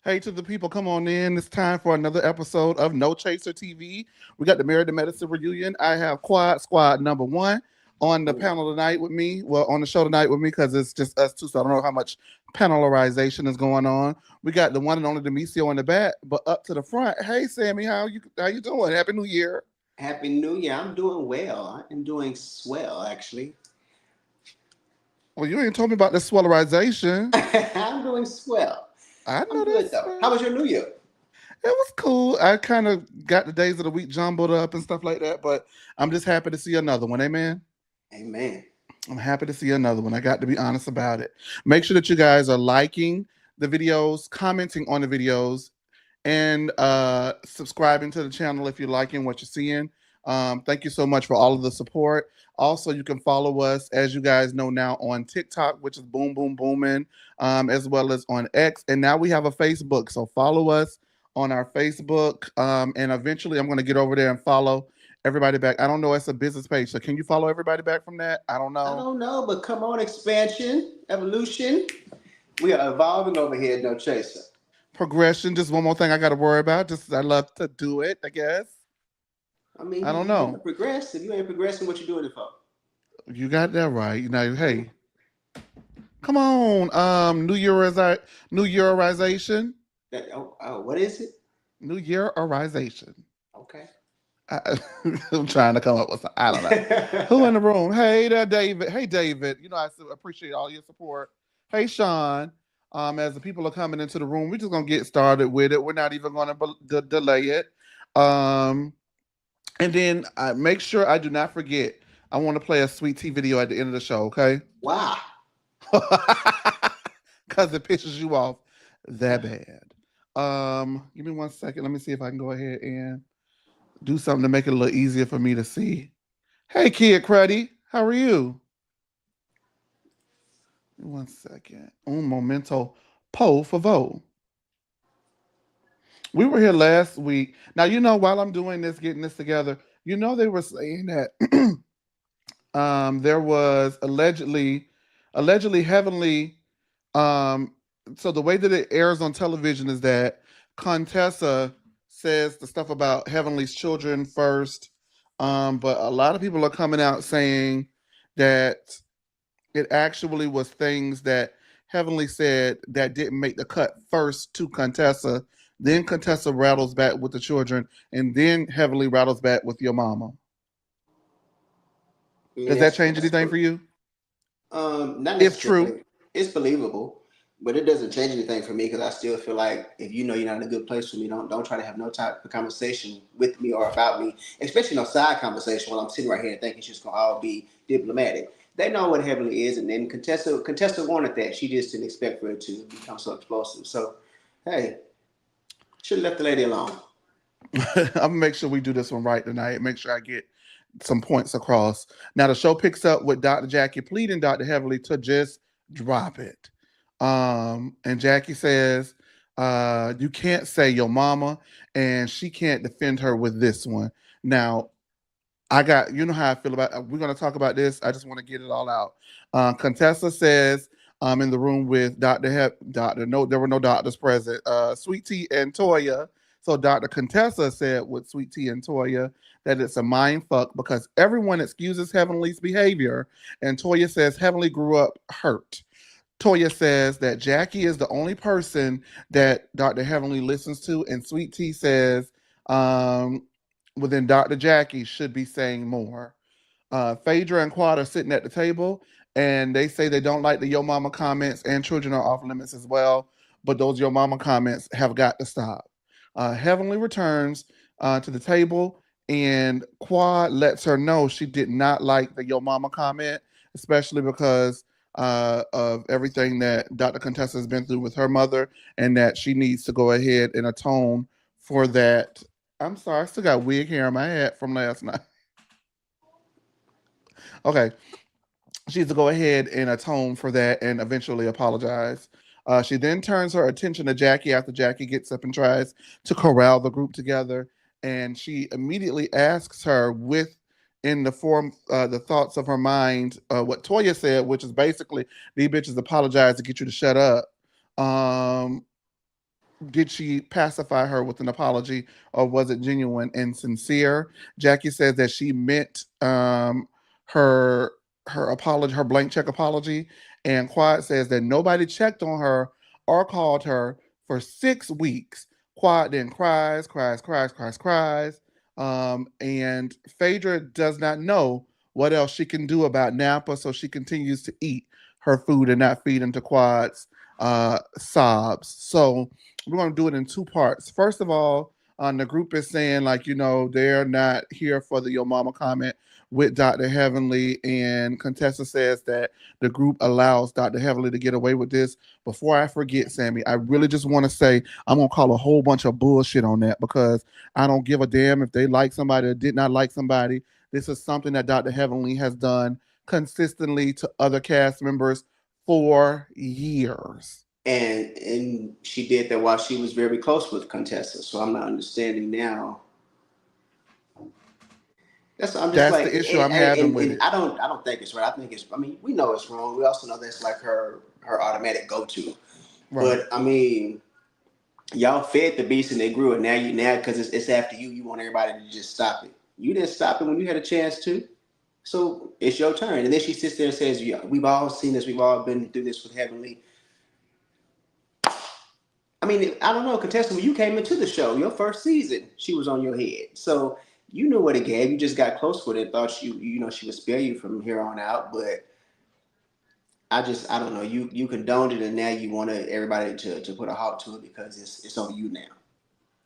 Hey, to the people, come on in. It's time for another episode of No Chaser TV. We got the Married to Medicine reunion. I have Quad Squad number one on the Ooh. panel tonight with me. Well, on the show tonight with me because it's just us two, so I don't know how much panelarization is going on. We got the one and only Demisio in the back, but up to the front. Hey, Sammy, how you doing? Happy New Year. Happy New Year. I'm doing well. I'm doing swell, actually. Well, you ain't told me about the swellerization. I'm doing swell. I I'm know good, that's though. How right. was your New Year? It was cool. I kind of got the days of the week jumbled up and stuff like that, but I'm just happy to see another one. Amen. Amen. I'm happy to see another one. I got to be honest about it. Make sure that you guys are liking the videos, commenting on the videos, and subscribing to the channel if you're liking what you're seeing. Thank you so much for all of the support. Also, you can follow us, as you guys know now, on TikTok, which is Boom Boom Booming, as well as on X. And now we have a Facebook. So follow us on our Facebook. And eventually, I'm going to get over there and follow everybody back. I don't know. It's a business page. So can you follow everybody back from that? I don't I know. don't know, but come on, expansion, evolution. We are evolving over here at No Chaser. Progression. Just one more thing I got to worry about. Just I love to do it, I guess. I mean, I don't you gotta know. progress. If you ain't progressing, what you doing it for? You got that right. You know, Hmm? hey, come on. New Yearization. What is it? New Yearization. Okay. I, I'm trying to come up with some, I don't know. Who in the room? Hey there, David. Hey, David. You know, appreciate all your support. Hey, Sean. As the people are coming into the room, we're just gonna get started with it. We're not even gonna delay it. Um, and then make sure I do not forget. I want to play a sweet tea video at the end of the show. Okay. Wow. Because it pisses you off that bad. Give me 1 second. Let me see if I can go ahead and do something to make it a little easier for me to see. Hey, Kid Cruddy, how are you? 1 second. Un momento, po favor. We were here last week. Now you know while I'm doing this, getting this together, you know they were saying that there was allegedly heavenly um so the way that it airs on television is that Contessa says the stuff about heavenly's children first, but a lot of people are coming out saying that it actually was things that heavenly said that didn't make the cut first to Contessa, then Contessa rattles back with the children, and then heavenly rattles back with your mama. I mean, Does that change anything for you not if true? necessarily. It's believable, but it doesn't change anything for me because I still feel like if you know you're not in a good place for me, don't try to have no type of conversation with me or about me, especially no side conversation while I'm sitting right here and thinking it's just gonna all be diplomatic. They know what heavenly is, and then Contessa wanted that. She just didn't expect for it to become so explosive. So, hey, should have left the lady alone. I'm gonna make sure we do this one right tonight. Make sure I get some points across. Now the show picks up with Dr. Jackie pleading Dr. Heavily to just drop it. And Jackie says, you can't say your mama, and she can't defend her with this one. Now, you know how I feel about we're gonna talk about this. I just want to get it all out. Contessa says, in the room with Dr. No, there were no doctors present. Sweet Tea and Toya. So Dr. Contessa said with Sweet Tea and Toya that it's a mind fuck because everyone excuses Heavenly's behavior, and Toya says Heavenly grew up hurt. Toya says that Jackie is the only person that Dr. Heavenly listens to, and Sweet Tea says, um, well, then Dr. Jackie should be saying more. Phaedra and Quad are sitting at the table, and they say they don't like the Yo Mama comments, and children are off limits as well. But those Yo Mama comments have got to stop. Heavenly returns to the table, and Quad lets her know she did not like the Yo Mama comment, especially because of everything that Dr. Contessa has been through with her mother, and that she needs to go ahead and atone for that. I'm sorry, I still got wig hair on my head from last night. Okay, she needs to go ahead and atone for that and eventually apologize. She then turns her attention to Jackie after Jackie gets up and tries to corral the group together, and she immediately asks her with in the form the thoughts of her mind what Toya said, which is basically these bitches apologize to get you to shut up. Um, did she pacify her with an apology, or was it genuine and sincere? Jackie says that she meant her her apology, her blank check apology, and Quad says that nobody checked on her or called her for 6 weeks. Quad then cries. And Phaedra does not know what else she can do about Napa, so she continues to eat her food and not feed into Quad's sobs. So we're going to do it in two parts. First of all, the group is saying, like, they're not here for the Yo Mama comment with Dr. Heavenly, and Contessa says that the group allows Dr. Heavenly to get away with this. Before I forget, Sammy, I really just want to say I'm going to call a whole bunch of bullshit on that, because I don't give a damn if they like somebody or did not like somebody. This is something that Dr. Heavenly has done consistently to other cast members for years. And she did that while she was very close with Contessa. So I'm not understanding now. I'm just That's like, the issue I'm having with and it. I don't think it's right. I think it's. I mean, we know it's wrong. We also know that's like her automatic go to. Right. But I mean, y'all fed the beast and they grew it. Now because it's after you. You want everybody to just stop it. You didn't stop it when you had a chance to. So it's your turn. And then she sits there and says, yeah, we've all seen this. We've all been through this with Heavenly. I mean, I don't know, contestant, when you came into the show, your first season, she was on your head. So you knew what it gave. You just got close with it, thought she would spare you from here on out. But I don't know. You condoned it, and now you want everybody to put a halt to it because it's on you now.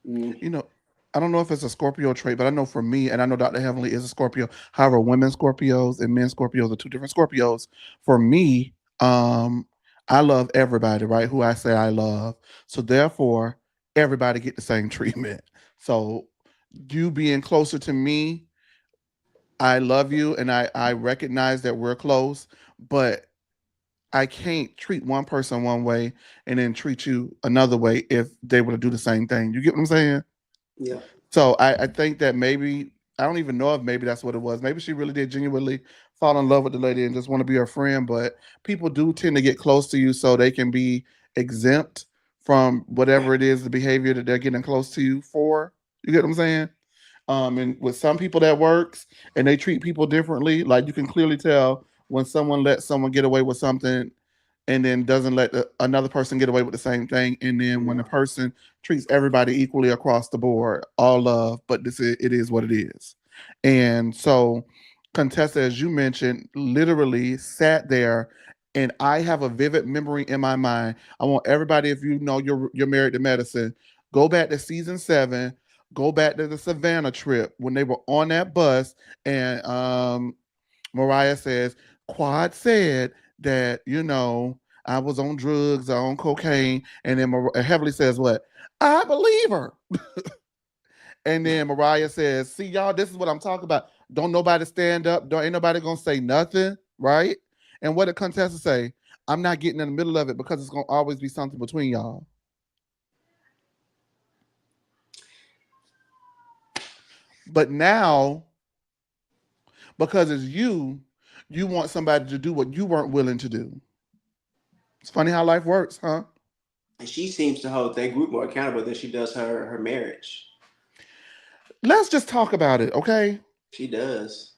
Mm, You know, I don't know if it's a Scorpio trait, but I know for me, and I know Dr. Heavenly is a Scorpio. However, women Scorpios and men Scorpios are two different Scorpios. For me, I love everybody, right? Who I say I love. So therefore, everybody get the same treatment. So you being closer to me, I love you, and I recognize that we're close, but I can't treat one person one way and then treat you another way if they were to do the same thing. You get what I'm saying? yeah. So I think that maybe, I don't even know if maybe that's what it was. Maybe she really did genuinely fall in love with the lady and just want to be her friend. But people do tend to get close to you so they can be exempt from whatever it is, the behavior that they're getting close to you for. You get what I'm saying? And with some people that works, and they treat people differently. Like, you can clearly tell when someone lets someone get away with something and then doesn't let another person get away with the same thing. And then when Yeah. the person treats everybody equally across the board, all love, but it is what it is. And so Contessa, as you mentioned, literally sat there, and I have a vivid memory in my mind. I want everybody, if you know you're married to medicine, go back to season 7, go back to the Savannah trip when they were on that bus, and Mariah says, Quad said that, I was on drugs or on cocaine. And then Heavily says, what? I believe her. And then Mariah says, see, y'all, this is what I'm talking about. Don't nobody stand up. Ain't nobody gonna say nothing, right? And what did Contessa say? I'm not getting in the middle of it because it's gonna always be something between y'all. But now, because it's you want somebody to do what you weren't willing to do. It's funny how life works, huh? And she seems to hold that group more accountable than she does her marriage. Let's just talk about it, okay? She does.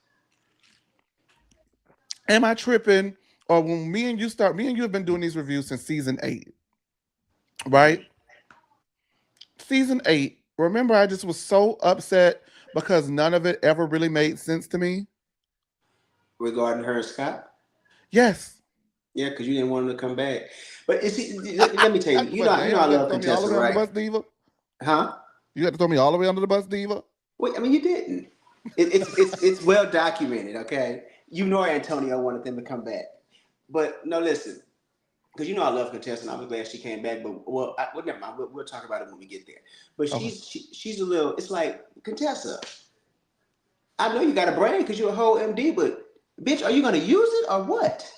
Am I tripping? Or when me and you have been doing these reviews since season 8, right? Season 8, remember I just was so upset because none of it ever really made sense to me? Regarding her and Scott. Yes. Yeah, because you didn't want him to come back. But let me tell you, Well, I damn, you got to love throw me all the Contessa, way under the right? bus, Diva. Huh? You got to throw me all the way under the bus, Diva. Wait, I mean, you didn't. It's well documented. Okay, you know Antonio wanted them to come back, but no, listen, because I love Contessa, and I was glad she came back. But well, never mind. We'll talk about it when we get there. But Okay. she's a little. It's like Contessa. I know you got a brain because you're a whole MD, but bitch, are you gonna use it or what?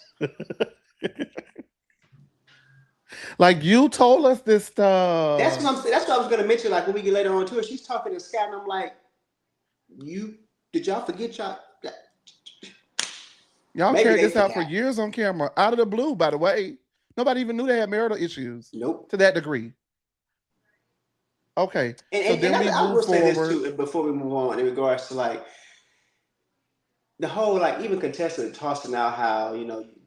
Like, you told us this That's stuff. what I'm saying. That's what I was gonna mention. Like when we get later on to it, she's talking to Scott, and I'm like, you did y'all forget y'all? Y'all Maybe carried they this out for forgot. years on camera, out of the blue, by the way. Nobody even knew they had marital issues Nope. to that degree. Okay, And so then we I move will say this forward. too, before we move on, in regards to like the whole, like, even Contessa tossing out how,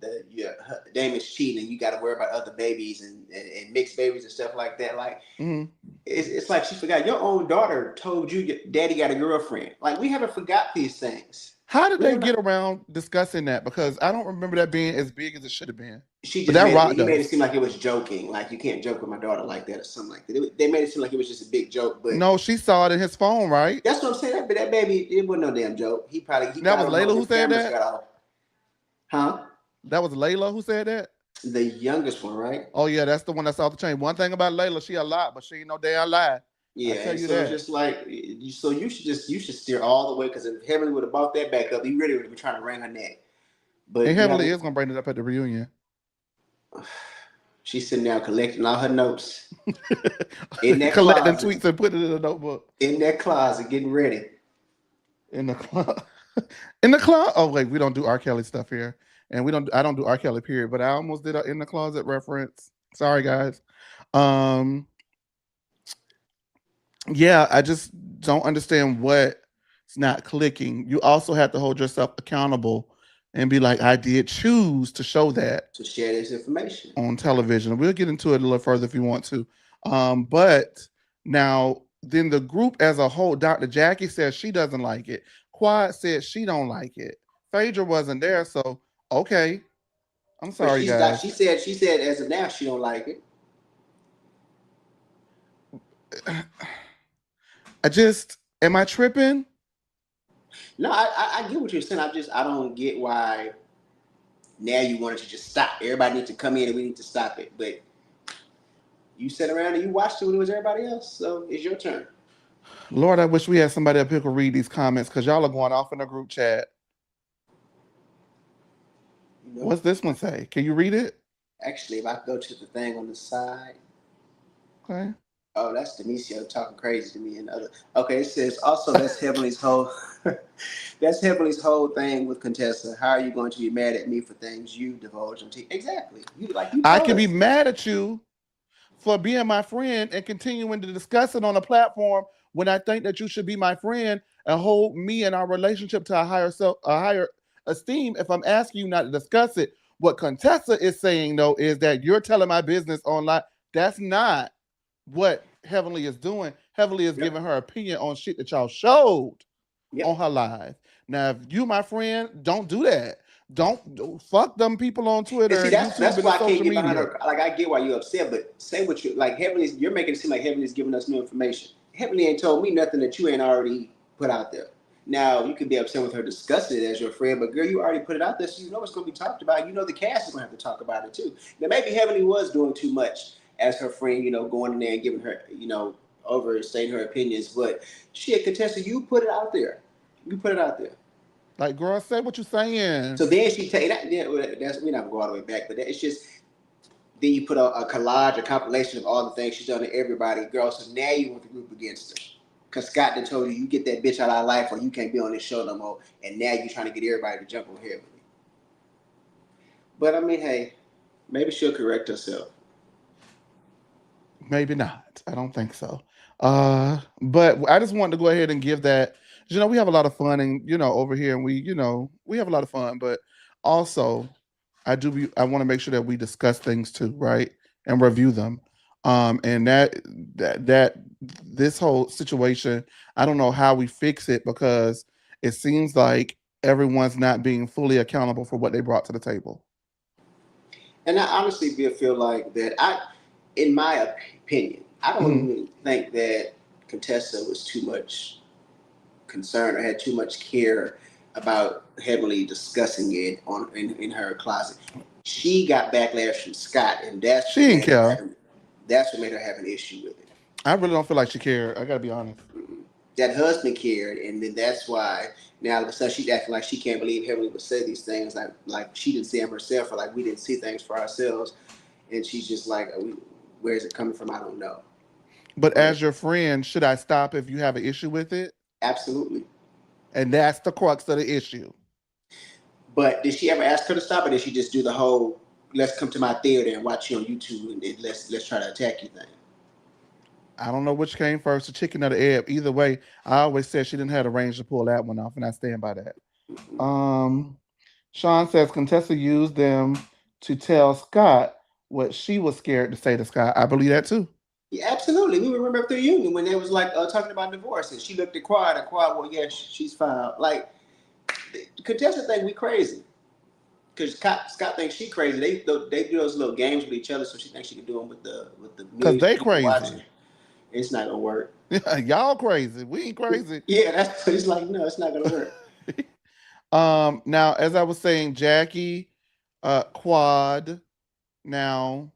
that your dame is cheating and you got to worry about other babies and mixed babies and stuff like that. Like, Mhm. it's like she forgot your own daughter told you your daddy got a girlfriend. Like, we haven't forgot these things. How did We they don't know. get around discussing that? Because I don't remember that being as big as it should have been. She But just that made rocked he made it us. seem like it was joking. Like, you can't joke with my daughter like that or something like that. They made it seem like it was just a big joke, but No, she saw it in his phone, right? that's what I'm saying. That baby, it wasn't no damn joke. He That got was on when Layla who them said cameras that. got off. Huh? That was Layla who said that. The youngest one, right? Oh yeah, that's the one that's off the chain. One thing about Layla, she a lot, but she ain't no damn lie. I Yeah, tell and you so it's that. just like, so you should steer all the way, because if Heavenly would have bought that back up, he really would have been trying to wring her neck. And But Heavenly is gonna bring it up at the reunion. she's sitting down collecting all her notes in that Collecting closet, tweets and putting it in a notebook. getting ready. In the club. In the closet. Oh wait, we don't do R. Kelly stuff here, and we don't. I don't do R. Kelly period. But I almost did a in the closet reference. Sorry guys. Um. Yeah, I just don't understand what's not clicking. You also have to hold yourself accountable and be like, I did choose to show that To share this information. on television. We'll get into it a little further if you want to. But now, then the group as a whole, Dr. Jackie says she doesn't like it. Quad said she don't like it. Phaedra wasn't there, so okay. I'm But sorry, guys. she said as of now she don't like it. I just am I tripping? No, I get what you're saying. I don't get why now you wanted to just stop. Everybody needs to come in and we need to stop it. But you sat around and you watched it when it was everybody else, so it's your turn. Lord, I wish we had somebody up here who could read these comments because y'all are going off in the group chat. You know? What's this one say? Can you read it? Actually, if I go to the thing on the side, Okay. oh, that's Denisio talking crazy to me and other. Okay, it says also that's Heavenly's whole that's Heavenly's whole thing with Contessa. How are you going to be mad at me for things you divulge into? Exactly. You I told can be us. mad at you for being my friend and continuing to discuss it on a platform when I think that you should be my friend and hold me and our relationship to a higher esteem if I'm asking you not to discuss it. What Contessa is saying though is that you're telling my business online. That's not what Heavenly is doing. Heavenly is Yep. giving her opinion on shit that y'all showed on Yep. her live. Now, if you, my friend, don't do that. Don't fuck them people on And Twitter see, and YouTube that's and the why I can't social get behind media. her. Like, I get why you're upset, but say what you like. Heavenly's, you're making it seem like Heavenly's giving us new information. Heavenly ain't told me nothing that you ain't already put out there. Now, you could be upset with her discussing it as your friend, but girl, you already put it out there, so you know it's going to be talked about. You know the cast is going to have to talk about it too. Now, maybe Heavenly was doing too much as her friend, going in there and giving her, overstating her opinions. But shit, Contessa, you put it out there. You put it out there. Like, girl, say what you're saying. So then she take that. Yeah, that's, we're not gonna go all the way back, but it's just then you put a collage, a compilation of all the things she's done to everybody, girl. So now you want the group against her. Cause Scott done told you, you get that bitch out of our life or you can't be on this show no more. And now you're trying to get everybody to jump on here with me. But I mean, hey, maybe she'll correct herself. Maybe not. I don't think so. But I just wanted to go ahead and give that. We have a lot of fun, and over here, and we have a lot of fun. But also, I want to make sure that we discuss things too, right, and review them. And that this whole situation, I don't know how we fix it because it seems like everyone's not being fully accountable for what they brought to the table. And I honestly feel like that in my opinion, I don't Mhm. even think that Contessa was too much concerned or had too much care about Heavenly discussing it in her closet. She got backlash from Scott, and She didn't care. that's what made her have an issue with it. I really don't feel like she cared. I gotta be honest. That husband cared, and then that's why now all of a sudden she's acting like she can't believe Heavenly would say these things, like she didn't see them herself, or like we didn't see things for ourselves, and she's just like, where is it coming from? I don't know. But But as your friend, should I stop if you have an issue with it? absolutely. And that's the crux of the issue. But did she ever ask her to stop, or did she just do the whole "let's come to my theater and watch you on YouTube and let's try to attack you" thing? I don't know which came first, the chicken or the egg. Either way, I always said she didn't have the range to pull that one off, and I stand by that. Um, Sean says Contessa used them to tell Scott what she was scared to say to Scott. I believe that too. Yeah, absolutely. We remember at the reunion when they was like talking about divorce, and she looked at Quad, and Quad, well, yeah, she's fine. Like, the Contessa think we crazy. Because Scott thinks she crazy. They do those little games with each other, so she thinks she can do them with the Cause millions of they people watching. crazy. It's not gonna work. Y'all crazy. We ain't crazy. Yeah, that's it's like no, it's not gonna work. Now as I was saying, Jackie, Quad, now,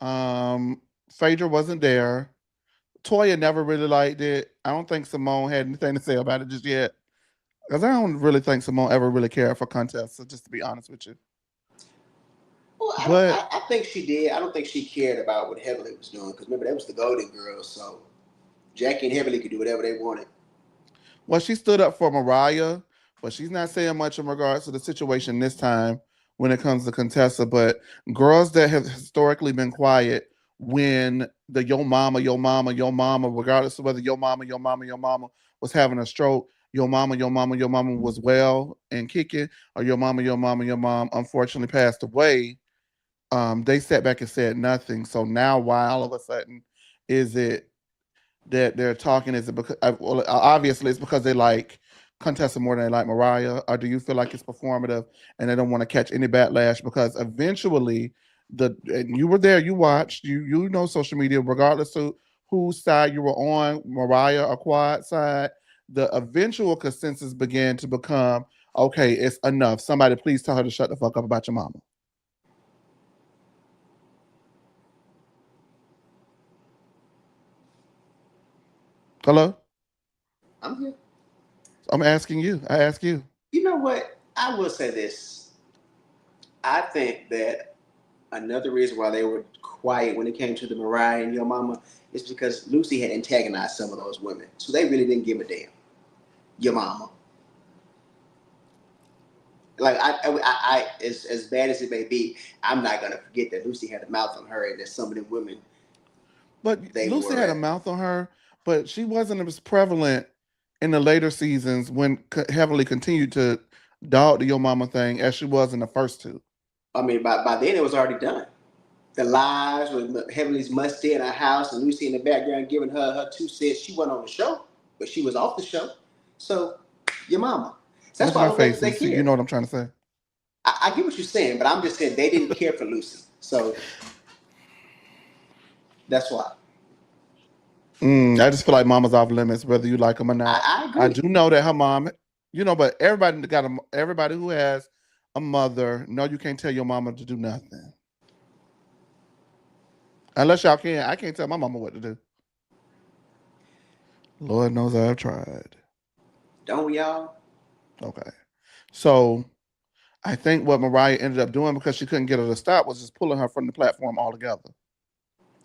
Phaedra wasn't there. Toya never really liked it. I don't think Simone had anything to say about it just yet. Because I don't really think Simone ever really cared for Contessa, just to be honest with you. Well, But I think she did. I don't think she cared about what Heavenly was doing because remember that was the Golden Girls, so Jackie and Heavenly could do whatever they wanted. well, she stood up for Mariah, but she's not saying much in regards to the situation this time when it comes to Contessa. But girls that have historically been quiet when the your mama, your mama, regardless of whether your mama was having a stroke, your mama was well and kicking, or your mom unfortunately passed away. They sat back and said nothing. So now, why all of a sudden is it that they're talking? Is it because well, obviously it's because they like Contessa more than they like Mariah, or do you feel like it's performative and they don't want to catch any backlash? Because eventually, and you were there, you watched, you know social media, regardless of whose side you were on, Mariah or Quad side, the eventual consensus began to become, okay, it's enough. Somebody please tell her to shut the fuck up about your mama. Hello? I'm here. I'm asking you. I ask you. You know what? I will say this. I think that another reason why they were quiet when it came to the Mariah and Your Mama is because Lucy had antagonized some of those women, so they really didn't give a damn. Your Mama, like as bad as it may be, I'm not gonna forget that Lucy had a mouth on her, and that some of them women But they Lucy had a were. mouth on her, but she wasn't as prevalent in the later seasons when heavily continued to dog the Yo Mama thing as she was in the first two. I mean, by then it was already done. The lives with Heavenly's musty in her house and Lucy in the background giving her 2 cents. She wasn't on the show, but she was off the show. So, your mama. So that's Watch why I my don't think face that they and see. You care. know what I'm trying to say. I get what you're saying, but I'm just saying they didn't care for Lucy. So that's why. I just feel like Mama's off limits, whether you like them or not. I I agree. do know that her mom, but everybody who has a mother know you can't tell your mama to do nothing unless y'all can. I can't tell my mama what to do. Lord knows I've tried. Don't we all? Okay, so I think what Mariah ended up doing because she couldn't get her to stop was just pulling her from the platform altogether.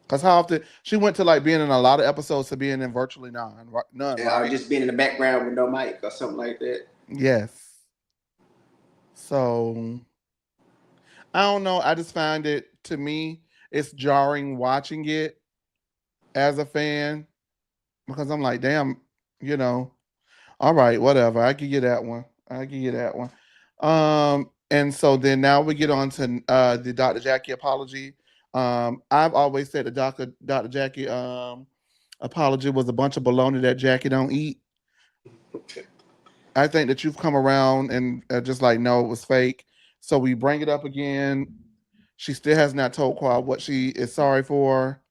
Because how often she went to like being in a lot of episodes to being in virtually none, Or right? just being in the background with no mic or something like that. Yes. So I don't know. I just find it to me, it's jarring watching it as a fan because I'm like, damn, you know, all right, whatever. I give you that one. I give you that one. And so then now we get on to the Dr. Jackie apology. I've always said the Dr. Jackie apology was a bunch of baloney that Jackie don't eat. I think that you've come around and just like, no, it was fake. So we bring it up again. She still has not told Quad what she is sorry for.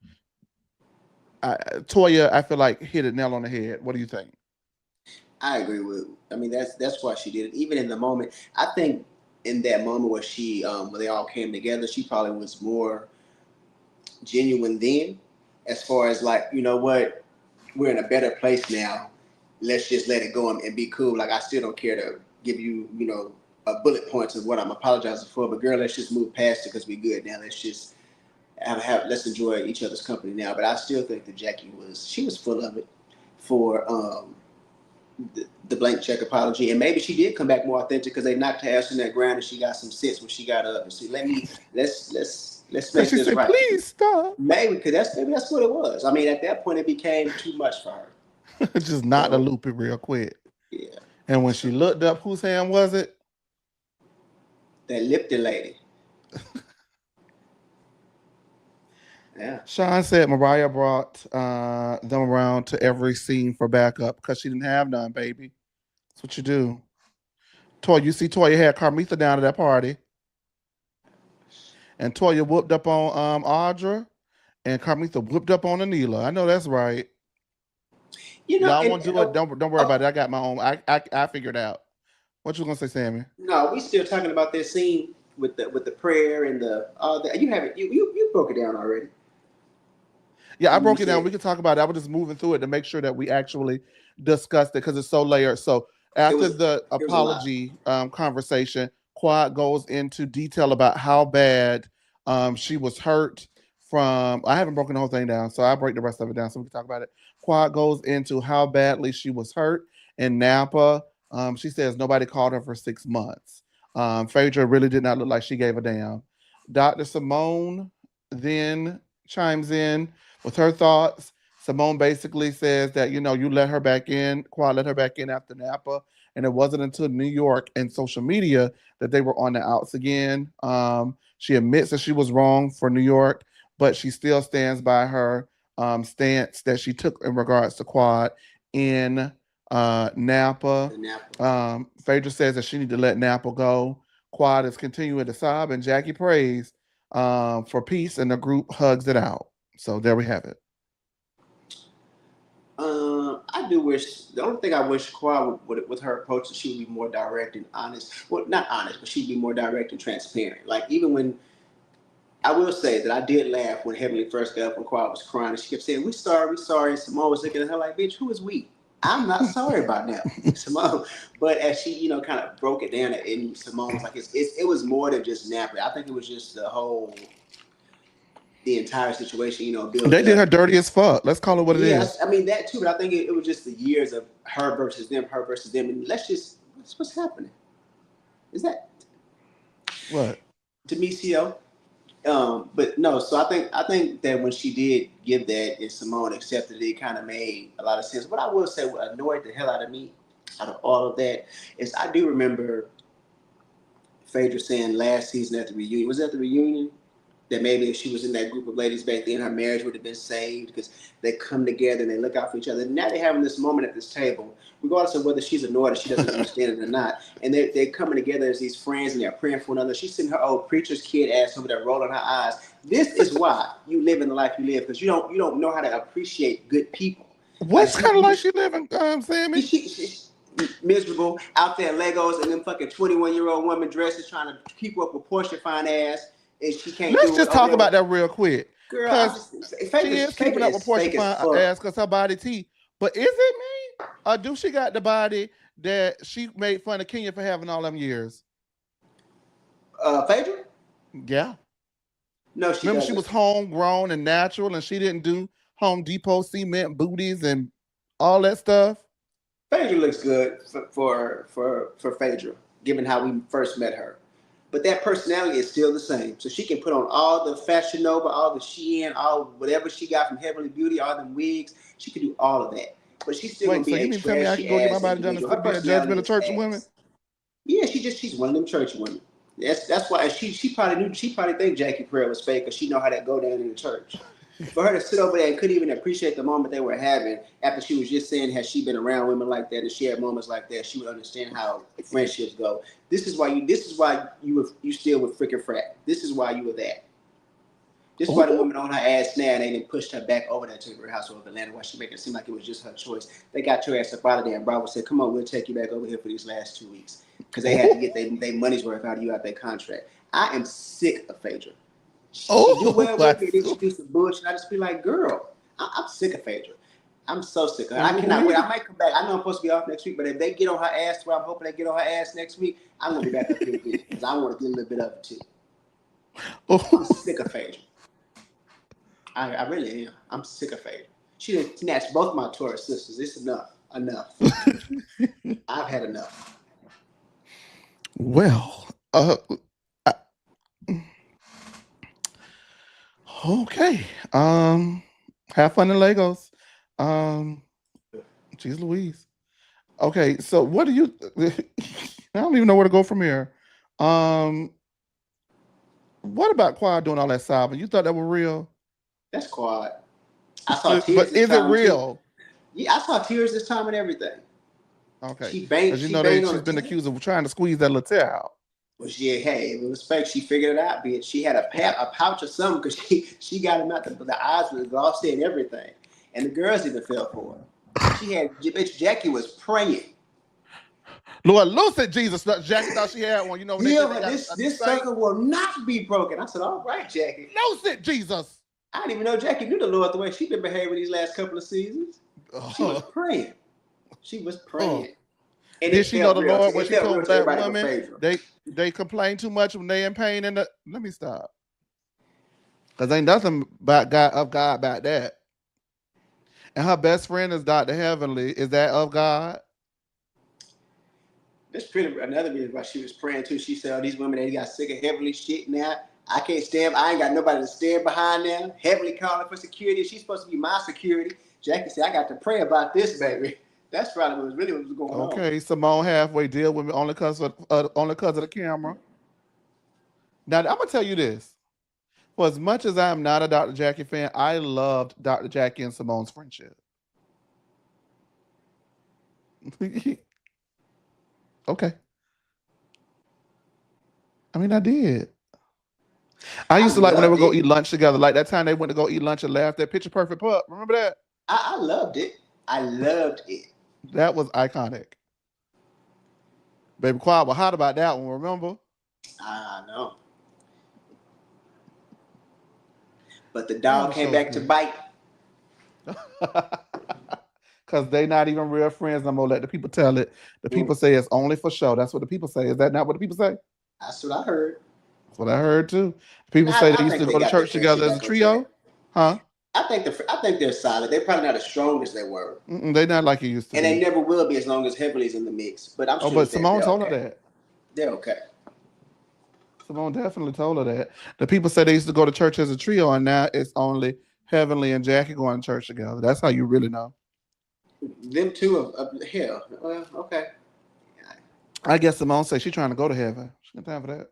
Toya, I feel like hit it nail on the head. What do you think? I agree with. I mean, that's why she did it. Even in the moment, I think in that moment where when they all came together, she probably was more genuine then, as far as like, you know what, we're in a better place now. Let's just let it go and be cool. Like I still don't care to give you, a bullet points of what I'm apologizing for. But girl, let's just move past it because we're good now. Let's just let's enjoy each other's company now. But I still think that she was full of it for the blank check apology, and maybe she did come back more authentic because they knocked her ass in that ground and she got some sense when she got up and see. Let's Let's Because make she this said, right. please stop. Maybe because that's what it was. I mean, at that point, it became too much for her. Just knocked the So loop it real quick. yeah. And when So she looked up, whose hand was it? that Lipton lady. Yeah. Sean said Mariah brought them around to every scene for backup because she didn't have none, baby. That's what you do. Toya, you see Toya had Carmitha down at that party. And Toya whooped up on Audra. And Carmitha whooped up on Anila. I know that's right. You know, Y'all and want to do it? Don't worry about oh, it. I got my own. I figured out. What you gonna say, Sammy? no, we still talking about that scene with the prayer and the all that. You haven't you broke it down already. Yeah, I You broke it down. said We can talk about it. I was just moving through it to make sure that we actually discussed it because it's so layered. So it after was the it was a lot. apology conversation, Quad goes into detail about how bad she was hurt from. I haven't broken the whole thing down, so I'll break the rest of it down so we can talk about it. Quad goes into how badly she was hurt in Napa. She says nobody called her for 6 months. Phaedra really did not look like she gave a damn. Dr. Simone then chimes in with her thoughts. Simone basically says that, you let her back in, Quad let her back in after Napa. And it wasn't until New York and social media that they were on the outs again. She admits that she was wrong for New York, but she still stands by her stance that she took in regards to Quad in Napa. The Napa. Phaedra says that she need to let Napa go. Quad is continuing to sob, and Jackie prays for peace, and the group hugs it out. So there we have it. I do wish the only thing I wish Kawhi with her approach is she would be more direct and honest. Well, not honest, but she'd be more direct and transparent. Like even when I will say that I did laugh when Heavenly first got up and Kawhi was crying and she kept saying, we sorry, we sorry. And Simone was looking at her like, bitch, who is we? I'm not sorry about that, Simone. But as she, kind of broke it down, and Simone was like, it was more than just napping. I think it was just the entire situation, built They did her up. dirty as fuck. Let's call it what it Yes, is. I mean that too, but I think it was just the years of her versus them, and what's happening? Is that What? Demisio? But no, so I think that when she did give that and Simone accepted it, it kind of made a lot of sense. What I will say, what annoyed the hell out of me, out of all of that, is I do remember Phaedra saying last season at the reunion. Was that the reunion? That maybe if she was in that group of ladies back then, her marriage would have been saved because they come together and they look out for each other. Now they're having this moment at this table, regardless of whether she's annoyed or she doesn't understand it or not. And they're coming together as these friends and they're praying for one another. She's sitting her old preacher's kid ass over there rolling her eyes. This is why you live in the life you live, because you don't know how to appreciate good people. Like What's kind of like she living, Sammy? she miserable out there in Legos and them fucking 21-year-old woman dresses trying to keep up with Portia fine ass and she can't Let's do it just over talk there about with that real quick. girl. I'm Because just she is Phaedra keeping up with is Portia fake as Fine fuck. ass because her body T. But is it me? Or do she got the body that she made fun of Kenya for having all them years? Phaedra? Yeah. No, she Remember, she doesn't. was homegrown and natural, and she didn't do Home Depot cement booties and all that stuff. Phaedra looks good for Phaedra, given how we first met her. But that personality is still the same. So she can put on all the Fashion Nova, all the Shein, all whatever she got from Heavenly Beauty, all them wigs. She can do all of that. But she's still gonna Wait, so be you a mean to tell me I can trashy go get my ass body done individual. Her and be a judgment personality of is church women? ass. Yeah, she's one of them church women. That's why she probably knew she probably think Jackie prayer was fake because she know how that go down in the church. For her to sit over there and couldn't even appreciate the moment they were having after she was just saying had she been around women like that and she had moments like that, she would understand how friendships go. This is why you still with freaking frat. This is why you were that. This is why the Oh, woman on her ass now and they didn't pushed her back over there to her house of Atlanta. Why she making it seem like it was just her choice. They got your ass up out of there and Bravo said, come on, we'll take you back over here for these last 2 weeks. Because they had to get oh, their money's worth out of you out their contract. I am sick of Phaedra. She do oh, well I with me, then she do some bullshit. I just be like, girl, I'm sick of Phaedra. I'm so sick of her. I cannot wait. I we. might come back. I know I'm supposed to be off next week, but if they get on her ass, where I'm hoping they get on her ass next week, I'm gonna be back up here again because I want to get a little bit of it too. I'm Oh. sick of Phaedra. I really am. I'm sick of Phaedra. She done snatched both my Taurus sisters. It's enough. Enough. I've had enough. Well, I, Okay. Have fun in Legos. Um, Jeez Louise. Okay, so what do you I don't even know where to go from here. Um, what about Quad doing all that sobbing? You thought that was real? That's quiet. I saw tears But this is it time too. real? Yeah, I saw tears this time and everything. Okay. She banged. Because you She know banged on she's the been table. accused of trying to squeeze that little tear out. Well, hey, it was fake. She figured it out, bitch. She had a pouch or something because she got him out. The eyes were glossy and everything, and the girls even fell for it. She had bitch Jackie was praying. Lord, Lucy, Jesus, Jackie thought she had one. You know when they say Deal, they got a new this saint? circle will not be broken. I said, all right, Jackie. Lucy, Jesus. I didn't even know Jackie knew the Lord the way she been behaving these last couple of seasons. She was praying. She was praying. And Did it she know felt the real. Lord when It she felt told real to black everybody but women Phaedra. they complain too much when they in pain and let me stop. Because ain't nothing about God about that. And her best friend is Dr. Heavenly. Is that of God? That's pretty another reason why she was praying too. She said, oh, these women, they got sick of heavenly shit now. I can't stand, I ain't got nobody to stand behind them. Heavenly calling for security. She's supposed to be my security. Jackie said, I got to pray about this, baby. That's probably what was going on. Okay, Simone halfway deal with me only cause of the camera. Now I'm gonna tell you this. For as much as I am not a Dr. Jackie fan, I loved Dr. Jackie and Simone's friendship. Okay. I mean, I did. I I used to like when they would loved go it. eat lunch together. Like that time they went to go eat lunch and laughed at Picture Perfect Pup. Remember that? I loved it. I loved it. That was iconic. Baby Quad was hot about that one, remember? I know. But the Man, dog the came show's back to good. bite. Because they not even real friends no more. Let the people tell it. The people Mm, say it's only for show. That's what the people say. Is that not what the people say? that's what I heard. That's what I heard too. People Now say they I used to think they go to got their church together friendship as a back on track. trio. Huh? I think they're solid. They're probably not as strong as they were. They not like it used to And they be. never will be as long as Heavenly's in the mix. But I'm Oh, sure but that Simone they're told her okay. that. They're okay. Simone definitely told her that. The people say they used to go to church as a trio, and now it's only Heavenly and Jackie going to church together. That's how you really know. Them two of hell. Well, okay. I guess Simone says she's trying to go to heaven. She got time for that.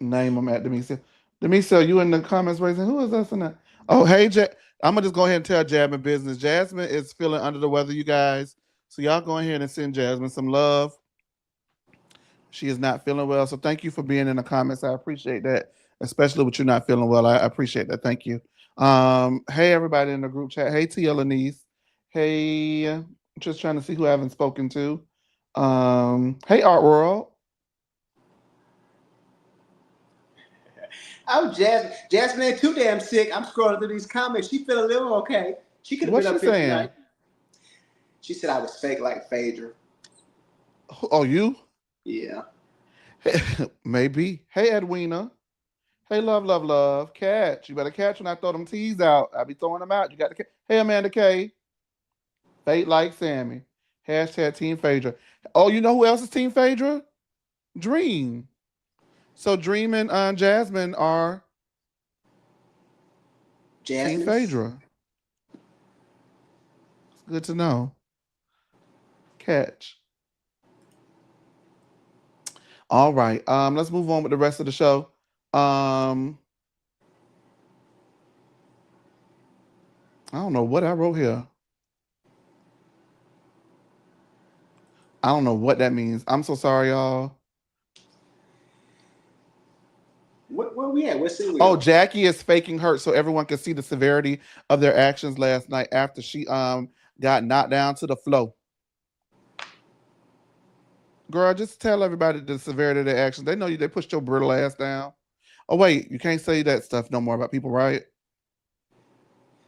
Name them at Demesia. Demesia, you in the comments raising who is us in that? Oh, hey, I'm gonna just go ahead and tell Jasmine business. Jasmine is feeling under the weather, you guys. So y'all go ahead and send Jasmine some love. She is not feeling well. So thank you for being in the comments. I appreciate that, especially with you not feeling well. I appreciate that. Thank you. Hey everybody in the group chat. Hey Tia Lanise. Hey, just trying to see who I haven't spoken to. Hey Art World. Oh, Jasmine ain't too damn sick. I'm scrolling through these comments. She feel a little okay. She could have been What's she up here saying? tonight. She said I was fake like Phaedra. Oh, you? Yeah. Maybe. Hey Edwina. Hey, love. Catch. You better catch when I throw them T's out. I be throwing them out. You got to catch. Hey, Amanda K. Fate like Sammy. Hashtag Team Phaedra. Oh, you know who else is Team Phaedra? Dream. So Dream and Jasmine are Team Jasmine's. Phaedra. It's good to know. Catch. All right. Let's move on with the rest of the show. I don't know what I wrote here. I don't know what that means. I'm so sorry, y'all. Where we at? What city we Oh, on? Jackie is faking hurt so everyone can see the severity of their actions last night after she got knocked down to the floor. Girl, just tell everybody the severity of their actions. They know you. They pushed your brittle ass down. Oh wait, you can't say that stuff no more about people, right?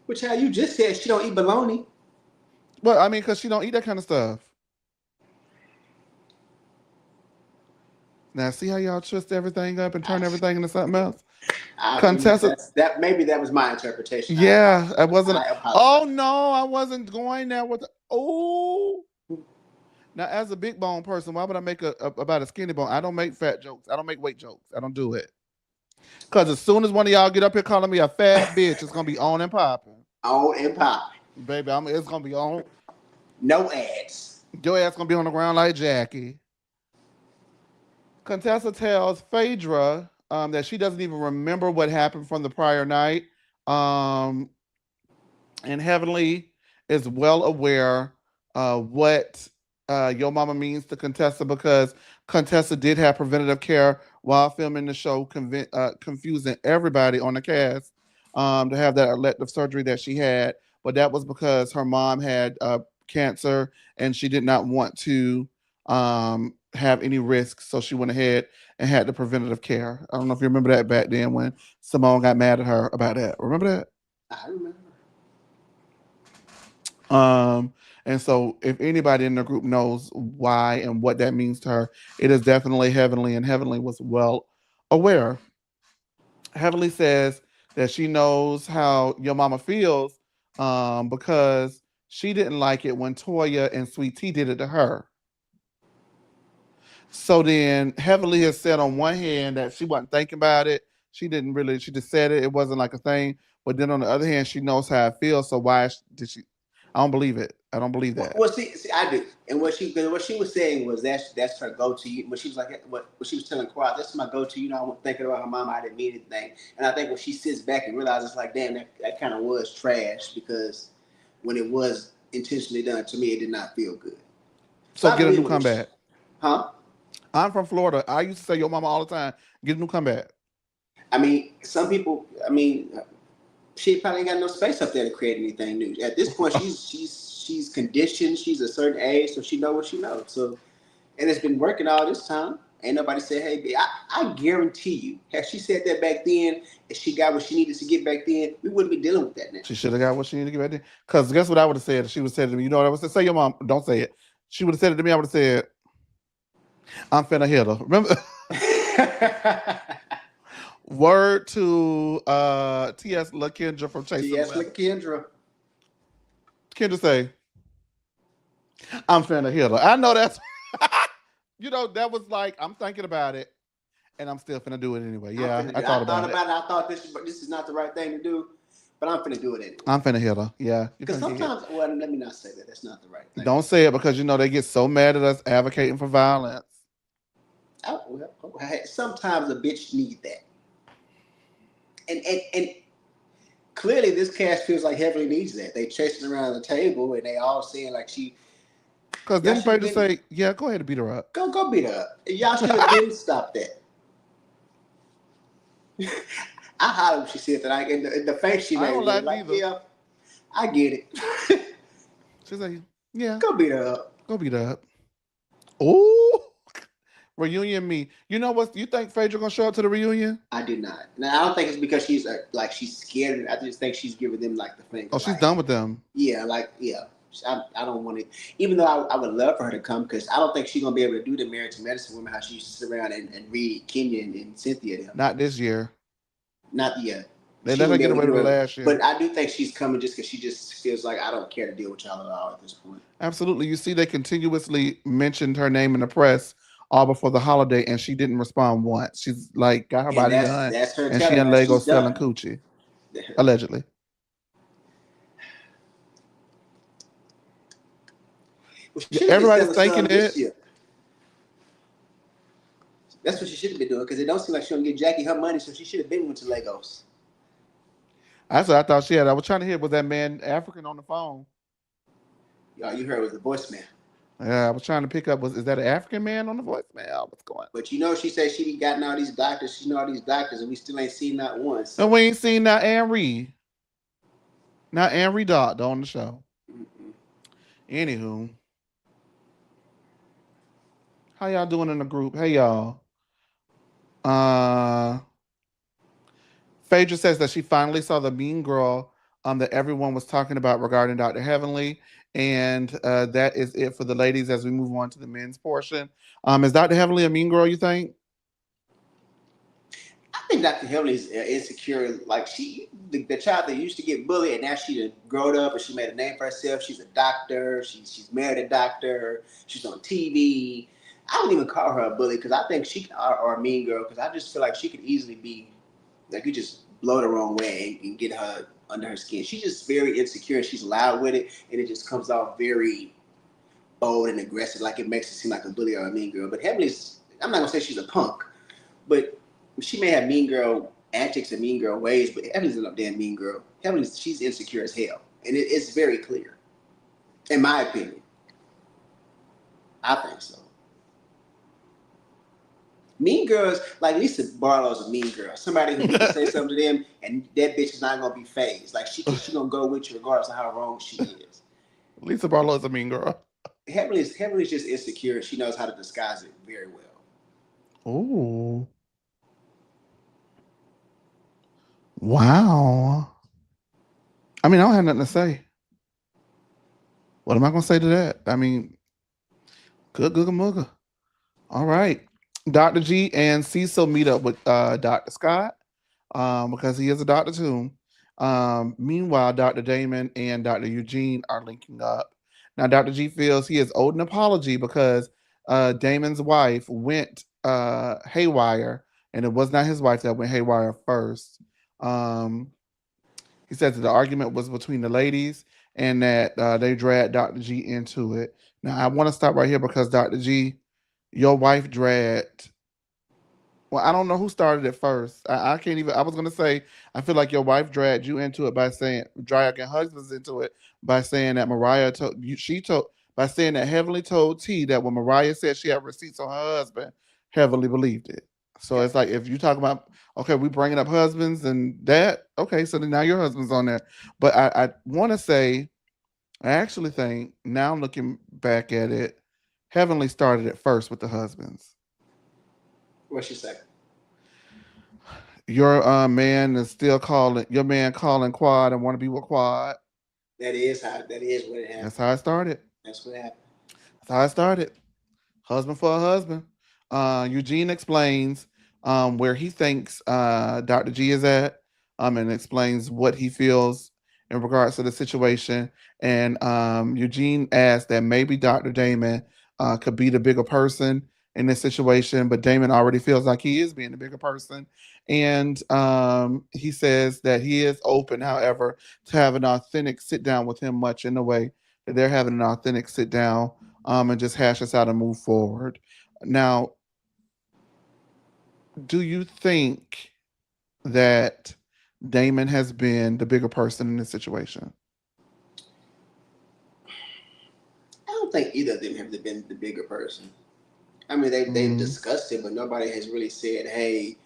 Which how you just said she don't eat bologna. Well, I mean, because she don't eat that kind of stuff. Now, see how y'all twist everything up and turn everything into something else? Contessa, Maybe that was my interpretation. yeah, I wasn't. I apologize. Oh no, I wasn't going there with. Oh, now as a big bone person, why would I make about a skinny bone? I don't make fat jokes. I don't make weight jokes. I don't do it. Because as soon as one of y'all get up here calling me a fat bitch, it's gonna be on and popping. On and pop. Baby, it's gonna be on. No ads. Your ass gonna be on the ground like Jackie. Contessa tells Phaedra that she doesn't even remember what happened from the prior night. Um, and Heavenly is well aware what Your Mama means to Contessa because Contessa did have preventative care while filming the show, confusing everybody on the cast to have that elective surgery that she had. But that was because her mom had cancer and she did not want to have any risks. So she went ahead and had the preventative care. I don't know if you remember that back then when Simone got mad at her about that. Remember that? I remember. Um, and so if anybody in the group knows why and what that means to her, it is definitely Heavenly, and Heavenly was well aware. Heavenly says that she knows how Your Mama feels because she didn't like it when Toya and Sweet Tea did it to her. So then Heavenly has said on one hand that she wasn't thinking about it. She didn't really, she just said it. It wasn't like a thing. But then on the other hand, she knows how it feels. So why did she? I don't believe it. I don't believe that. Well, see, I do. And what she was saying was that's her go to. When she was like, what she was telling Quad, that's my go to. You know, I'm thinking about her mama. I didn't mean anything. And I think when she sits back and realizes, like, damn, that kind of was trash because when it was intentionally done to me, it did not feel good. So So I get a believe new it was, comeback. huh? I'm from Florida. I used to say Your Mama all the time. Get a new comeback. I mean, some people. I mean, she probably ain't got no space up there to create anything new. At this point, she's conditioned. She's a certain age, so she know what she knows. So, and it's been working all this time. Ain't nobody said, "Hey, babe, I guarantee you." Had she said that back then, and she got what she needed to get back then, we wouldn't be dealing with that now. She should have got what she needed to get back there. Because guess what I would have said? She would have said to me, you know what I would say? Say your mom, don't say it. She would have said it to me. I would have said, I'm finna hit her. Remember? Word to T.S. LaKendra from Chasing T.S. Letters. Kendra. Kendra say, I'm finna hit her. I know that's, that was like, I'm thinking about it and I'm still finna do it anyway. I'm Yeah, finna I do. thought I thought about it. about it. I thought this is not the right thing to do, but I'm finna do it anyway. I'm finna hit her. Yeah, you're Because finna get hit. sometimes, well, let me not say that. That's not the right thing. Don't say it because they get so mad at us advocating for violence. Sometimes a bitch need that, and clearly this cast feels like heavily needs that. They chasing around the table and they all saying like Because y'all didn't should have Phaedra been say, yeah, go ahead and beat her up. go beat her up. Y'all should have been stopped that. I hollered when she said that. The face she I made don't was like like, neither. yeah, I get it. She's like, yeah, Go beat her up. go beat her up. Oh, reunion me. You know what? You think Phaedra gonna show up to the reunion? I do not. Now I don't think it's because she's like she's scared. I just think she's giving them like the finger. Oh, she's Like done with them. yeah, like yeah. I don't want it. Even though I would love for her to come because I don't think she's gonna be able to do the married to medicine women how she used to sit around and read Kenya and Cynthia them. Not this year. Not yet. They She let her wouldn't be get able to away do with it it. last year. But I do think she's coming just because she just feels like I don't care to deal with y'all at all at this point. Absolutely. You see, they continuously mentioned her name in the press all before the holiday, and she didn't respond once. She's like got her And body done, that's her and she telling and us Lego she's selling done. coochie, allegedly. Well, she Yeah, should have been everybody's selling thinking some this it. year. That's what she should have been doing because it don't seem like she's gonna get Jackie her money, so she should have been went to Legos. That's what I thought she had. I was trying to hear was that man African on the phone. Y'all, you heard it was the voicemail. Yeah, I was trying to pick up. Is that an African man on the voicemail? What's going on? But she said she gotten all these doctors, she know all these doctors, and we still ain't seen not one. And So we ain't seen not Anne not Anne Doctor on the show. mm-mm. Anywho, how y'all doing in the group? Hey y'all. Uh Phaedra says that she finally saw the mean girl that everyone was talking about regarding Dr. Heavenly. And that is it for the ladies as we move on to the men's portion. Is Dr. Heavenly a mean girl, you think? I think Dr. Heavenly's insecure. Like the child that used to get bullied, and now she done grown up and she made a name for herself. She's a doctor. She's married a doctor. She's on TV. I wouldn't even call her a bully because I think she or a mean girl because I just feel like she could easily be. Like you just blow the wrong way and get her under her skin. She's just very insecure and she's loud with it, and it just comes off very bold and aggressive. Like it makes it seem like a bully or a mean girl. But Heavenly's, I'm not gonna say she's a punk, but she may have mean girl antics and mean girl ways. But Heavenly's not a damn mean girl. Heavenly's, she's insecure as hell, and it's very clear, in my opinion. I think so. Mean girls, like Lisa Barlow's a mean girl. Somebody who you can say something to them, and that bitch is not gonna be phased. Like she gonna go with you regardless of how wrong she is. Lisa Barlow is a mean girl. Heavenly's just insecure. She knows how to disguise it very well. Oh, wow. I mean, I don't have nothing to say. What am I going to say to that? I mean, good, good, mugga. All right. Dr. G and Cecil meet up with Dr. Scott because he is a doctor too. Meanwhile, Dr. Damon and Dr. Eugene are linking up. Now, Dr. G feels he is owed an apology because Damon's wife went haywire, and it was not his wife that went haywire first. Um, he says that the argument was between the ladies and that they dragged Dr. G into it. Now, I want to stop right here because Dr. G, your wife dragged. Well, I don't know who started it first. I can't even. I was gonna say I feel like your wife dragged you into it by saying dragging husbands into it by saying that Mariah told you. She told by saying that Heavenly told T that when Mariah said she had receipts on her husband, Heavenly believed it. So Yeah. it's like if you talk about okay, we bringing up husbands and that okay, so then now your husband's on there. But I want to say I actually think now looking back at it, Heavenly started it first with the husbands. What she say? Your man is still calling your man calling Quad and want to be with Quad. That is what it That's happened. how it started. That's what happened. That's how it started. Husband for a husband. Eugene explains where he thinks Dr. G is at, and explains what he feels in regards to the situation. And Eugene asks that maybe Dr. Damon could be the bigger person in this situation, but Damon already feels like he is being the bigger person. And he says that he is open, however, to have an authentic sit down with him, much in the way that they're having an authentic sit down and just hash us out and move forward. Now, do you think that Damon has been the bigger person in this situation? I don't think either of them have been the bigger person. I mean, they've Mm. discussed it, but nobody has really said, "Hey,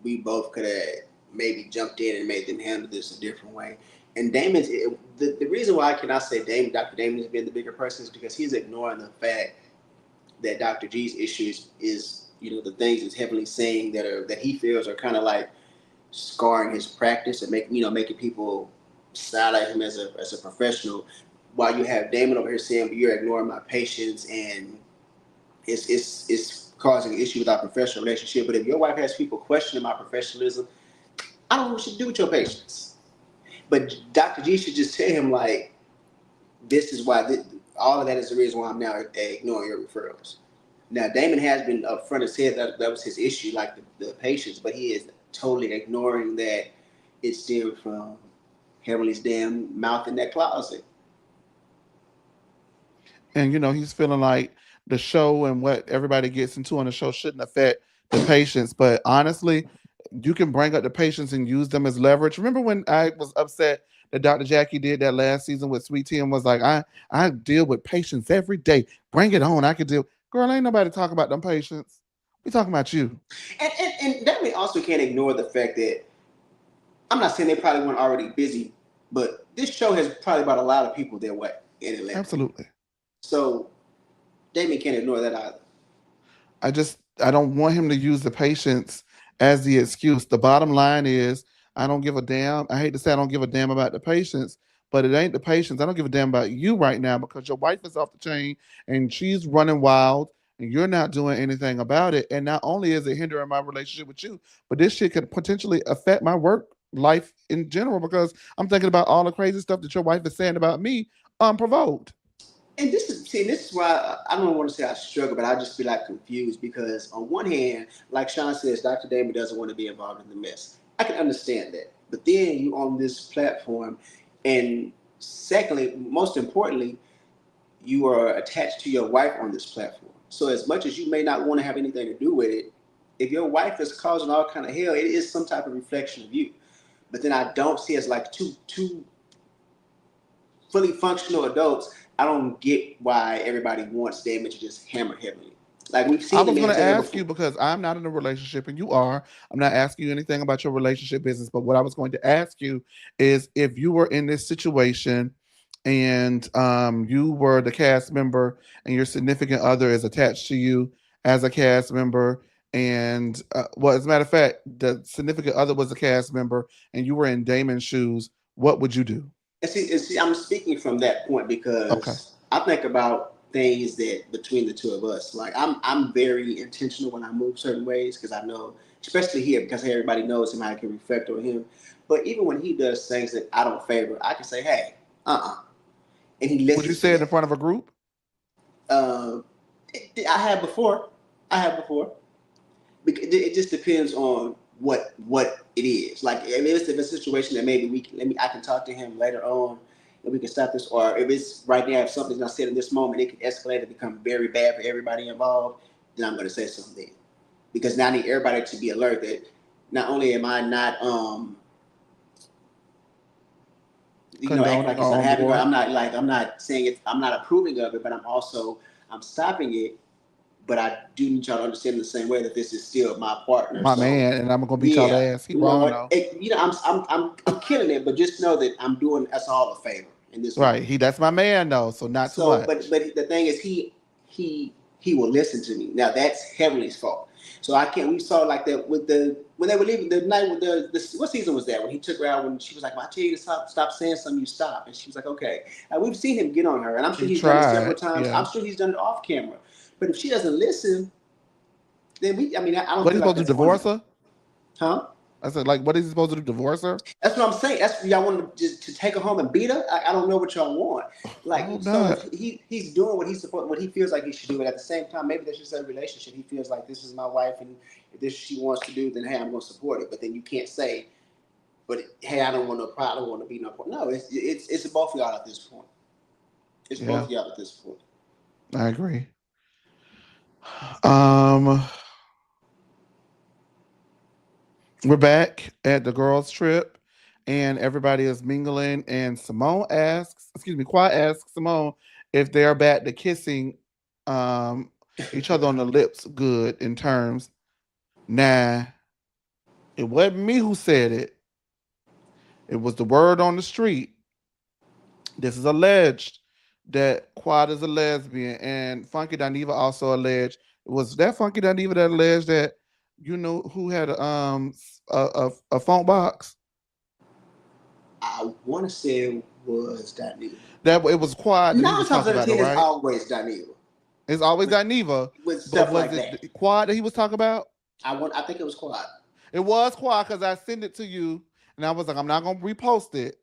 we both could have maybe jumped in and made them handle this a different way." And the reason why I cannot say Dr. Damon has been the bigger person is because he's ignoring the fact that Dr. G's issues is the things that's heavily saying that he feels are kind of like scarring his practice and making people side at him as a professional. While you have Damon over here saying, "But you're ignoring my patients and it's causing an issue with our professional relationship." But if your wife has people questioning my professionalism, I don't know what you should do with your patients. But Dr. G should just tell him like, this is why all of that is the reason why I'm now ignoring your referrals. Now Damon has been upfront and said that was his issue, like the patients, but he is totally ignoring that it stemmed from Heavenly's damn mouth in that closet. And he's feeling like the show and what everybody gets into on the show shouldn't affect the patients. But honestly, you can bring up the patients and use them as leverage. Remember when I was upset that Dr. Jackie did that last season with Sweet Tea and was like, I deal with patients every day. Bring it on. I could deal. Girl, ain't nobody talking about them patients. We talking about you. And that we also can't ignore the fact that I'm not saying they probably weren't already busy, but this show has probably brought a lot of people their way in Atlanta. Absolutely. So Damon can't ignore that either. I don't want him to use the patients as the excuse. The bottom line is I don't give a damn. I hate to say I don't give a damn about the patients, but it ain't the patients. I don't give a damn about you right now because your wife is off the chain and she's running wild and you're not doing anything about it. And not only is it hindering my relationship with you, but this shit could potentially affect my work life in general because I'm thinking about all the crazy stuff that your wife is saying about me unprovoked. And this is why I don't want to say I struggle, but I just be like confused because on one hand, like Sean says, Dr. Damon doesn't want to be involved in the mess. I can understand that. But then you on this platform, and secondly, most importantly, you are attached to your wife on this platform. So as much as you may not want to have anything to do with it, if your wife is causing all kind of hell, it is some type of reflection of you. But then I don't see as like two fully functional adults. I don't get why everybody wants Damon to just hammer heavily. Like we've I seen the was going man to say that ask before. you because I'm not in a relationship and you are. I'm not asking you anything about your relationship business, but what I was going to ask you is if you were in this situation and you were the cast member and your significant other is attached to you as a cast member. And well, as a matter of fact, the significant other was a cast member and you were in Damon's shoes, what would you do? And see, I'm speaking from that point Okay. because I think about things that between the two of us. Like I'm very intentional when I move certain ways because I know, especially here, because everybody knows him, I can reflect on him. But even when he does things that I don't favor, I can say, "Hey, and he Would you listens to say it in that. front of a group? Uh, I have before. I have before. Because it just depends on what it is. Like if it's a situation that maybe I can talk to him later on and we can stop this, or if it's right now if something's not said in this moment, it can escalate and become very bad for everybody involved. Then I'm going to say something because now I need everybody to be alert that not only am I not acting Condoning like or it's on unhappy, but board? I'm not saying it. I'm not approving of it, but I'm stopping it, but I do need y'all to understand in the same way that this is still my partner. My So man, and I'm gonna beat y'all yeah, ass. He wrong though. I'm killing it, but just know that I'm doing us all a favor in this Right. moment. That's my man though, so not too So, but much. but the thing is, he will listen to me. Now that's Heavenly's fault. So I can't. We saw like that with the when they were leaving the night with the what season was that when he took her out when she was like, "Well, I tell you to stop saying something, you stop," and she was like, "Okay." And we've seen him get on her, and I'm sure He he's done it several tried, times. I'm yeah. sure he's done it off camera. But if she doesn't listen, then I mean, I don't What he feel like supposed to do, that's on divorce him, her? huh? I said, like, what is he supposed to do, divorce her? That's what I'm saying. That's y'all want to just to take her home and beat her. I don't know what y'all want. I Like hope so, not. if he's doing what he feels like he should do, but at the same time, maybe that's just a relationship. He feels like this is my wife, and if this she wants to do, then hey, I'm going to support it. But then you can't say, but hey, I don't want no problem. I don't want to be no problem. No, it's both of y'all at this point. It's both Yeah, of y'all at this point. I agree. Um, we're back at the girls' trip, and everybody is mingling. And Simone asks, excuse me, Quad asks Simone if they're back to kissing um each other on the lips good in terms. Nah, it wasn't me who said it. It was the word on the street. This is alleged that Quad is a lesbian, and Funky Dineva also alleged. Was that Funky Dineva that alleged that you know who had a phone box? I want to say it was Daniel. That it was Quad that he Nine was times talking out of about, though, ten, it's right? always Daniel It's always with Dineva, but stuff was like it that. Quad that he was talking about? I think it was Quad. It was Quad because I sent it to you, and I was like, I'm not gonna repost it.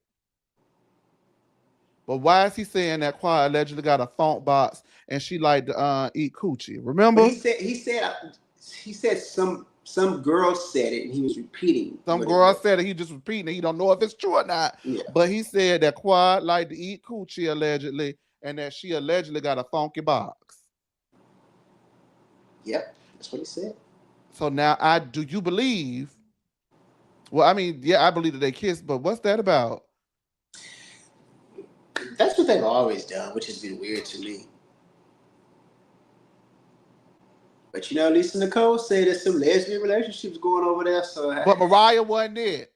But why is he saying that Quad allegedly got a phone box and she like to eat coochie? But Remember? he said some girl said it and he was repeating Some what it girl was. said that he just repeating it. He don't know if it's true or not. Yeah. But he said that Quad like to eat coochie allegedly, and that she allegedly got a funky box. Yep. That's what he said. So now I do you believe? Well, I mean, yeah, I believe that they kissed, but what's that about? That's what they've always done, which has been weird to me. But Lisa Nicole said there's some lesbian relationships going over there. So But Mariah wasn't it.